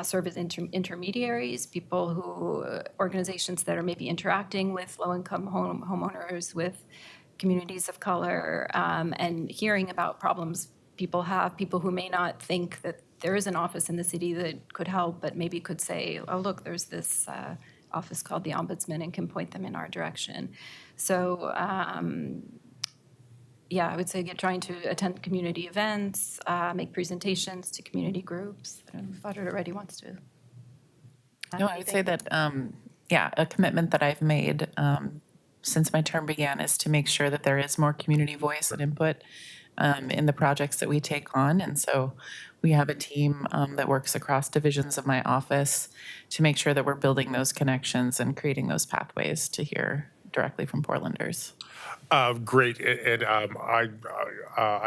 serve as intermediaries, people who, organizations that are maybe interacting with low-income homeowners, with communities of color, and hearing about problems people have, people who may not think that there is an office in the city that could help, but maybe could say, oh, look, there's this office called the Ombudsman and can point them in our direction. So, yeah, I would say trying to attend community events, make presentations to community groups. I don't know if Auditor Reddy wants to. No, I would say that, yeah, a commitment that I've made since my term began is to make sure that there is more community voice and input in the projects that we take on. And so we have a team that works across divisions of my office to make sure that we're building those connections and creating those pathways to hear directly from Portlanders. Great, and I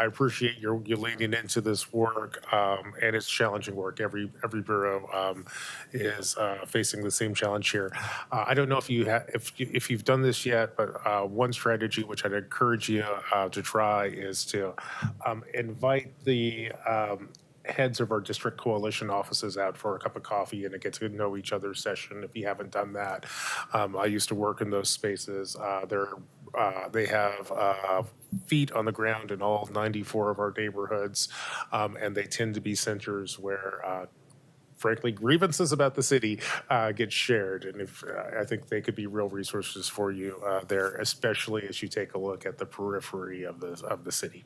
appreciate you leading into this work, and it's challenging work. Every bureau is facing the same challenge here. I don't know if if you've done this yet, but one strategy which I'd encourage you to try is to invite the heads of our district coalition offices out for a cup of coffee and a get to know each other session if you haven't done that. I used to work in those spaces. They have feet on the ground in all 94 of our neighborhoods, and they tend to be centers where frankly, grievances about the city get shared. And I think they could be real resources for you there, especially as you take a look at the periphery of the city.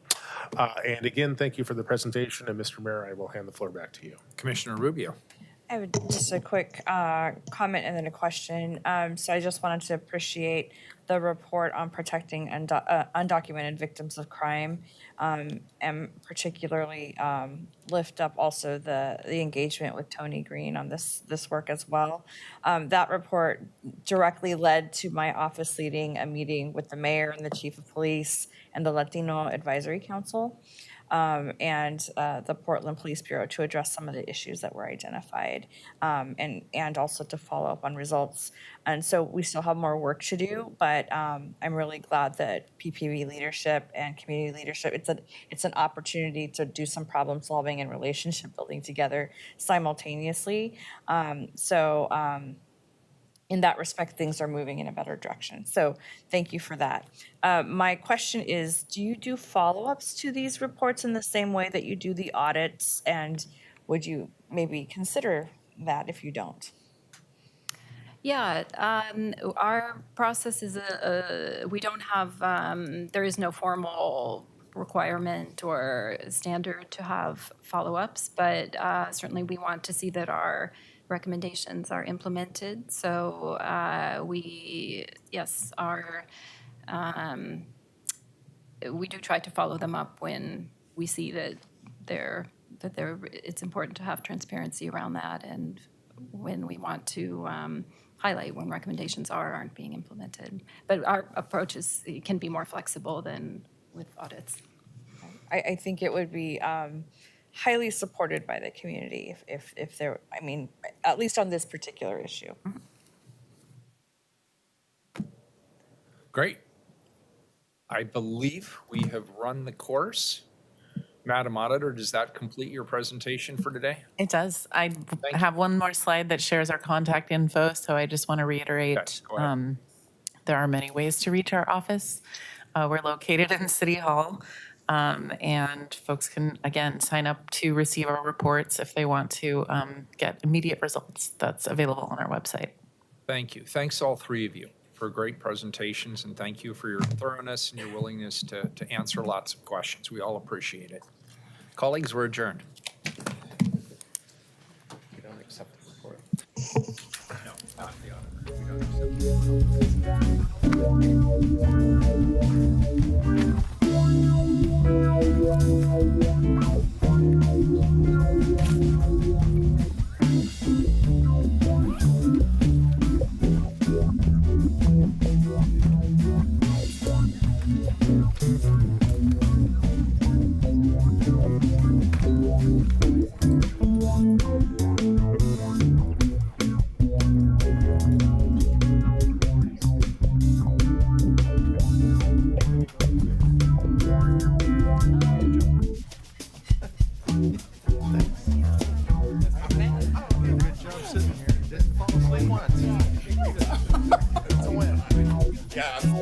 And again, thank you for the presentation. And Mr. Mayor, I will hand the floor back to you. Commissioner Rubio. I have just a quick comment and then a question. So I just wanted to appreciate the report on protecting undocumented victims of crime, and particularly lift up also the engagement with Tony Green on this work as well. That report directly led to my office leading a meeting with the mayor and the chief of police and the Latino Advisory Council. and the Portland Police Bureau to address some of the issues that were identified, and also to follow up on results. And so we still have more work to do, but I'm really glad that PPB leadership and community leadership, it's an opportunity to do some problem solving and relationship building together simultaneously. In that respect, things are moving in a better direction. So thank you for that. My question is, do you do follow-ups to these reports in the same way that you do the audits? And would you maybe consider that if you don't? Yeah, our process is we don't have, there is no formal requirement or standard to have follow-ups, but certainly we want to see that our recommendations are implemented. So we do try to follow them up when we see that it's important to have transparency around that, and when we want to highlight when recommendations aren't being implemented. But our approach can be more flexible than with audits. I think it would be highly supported by the community if there, at least on this particular issue. Great. I believe we have run the course. Madam Auditor, does that complete your presentation for today? It does. I have one more slide that shares our contact info, so I just want to reiterate, Okay, go ahead. there are many ways to reach our office. We're located in City Hall, and folks can, again, sign up to receive our reports if they want to get immediate results. That's available on our website. Thank you. Thanks all three of you for great presentations, and thank you for your thoroughness and your willingness to answer lots of questions. We all appreciate it. Colleagues, we're adjourned. We don't accept the report. No, not the auditor. We Yeah.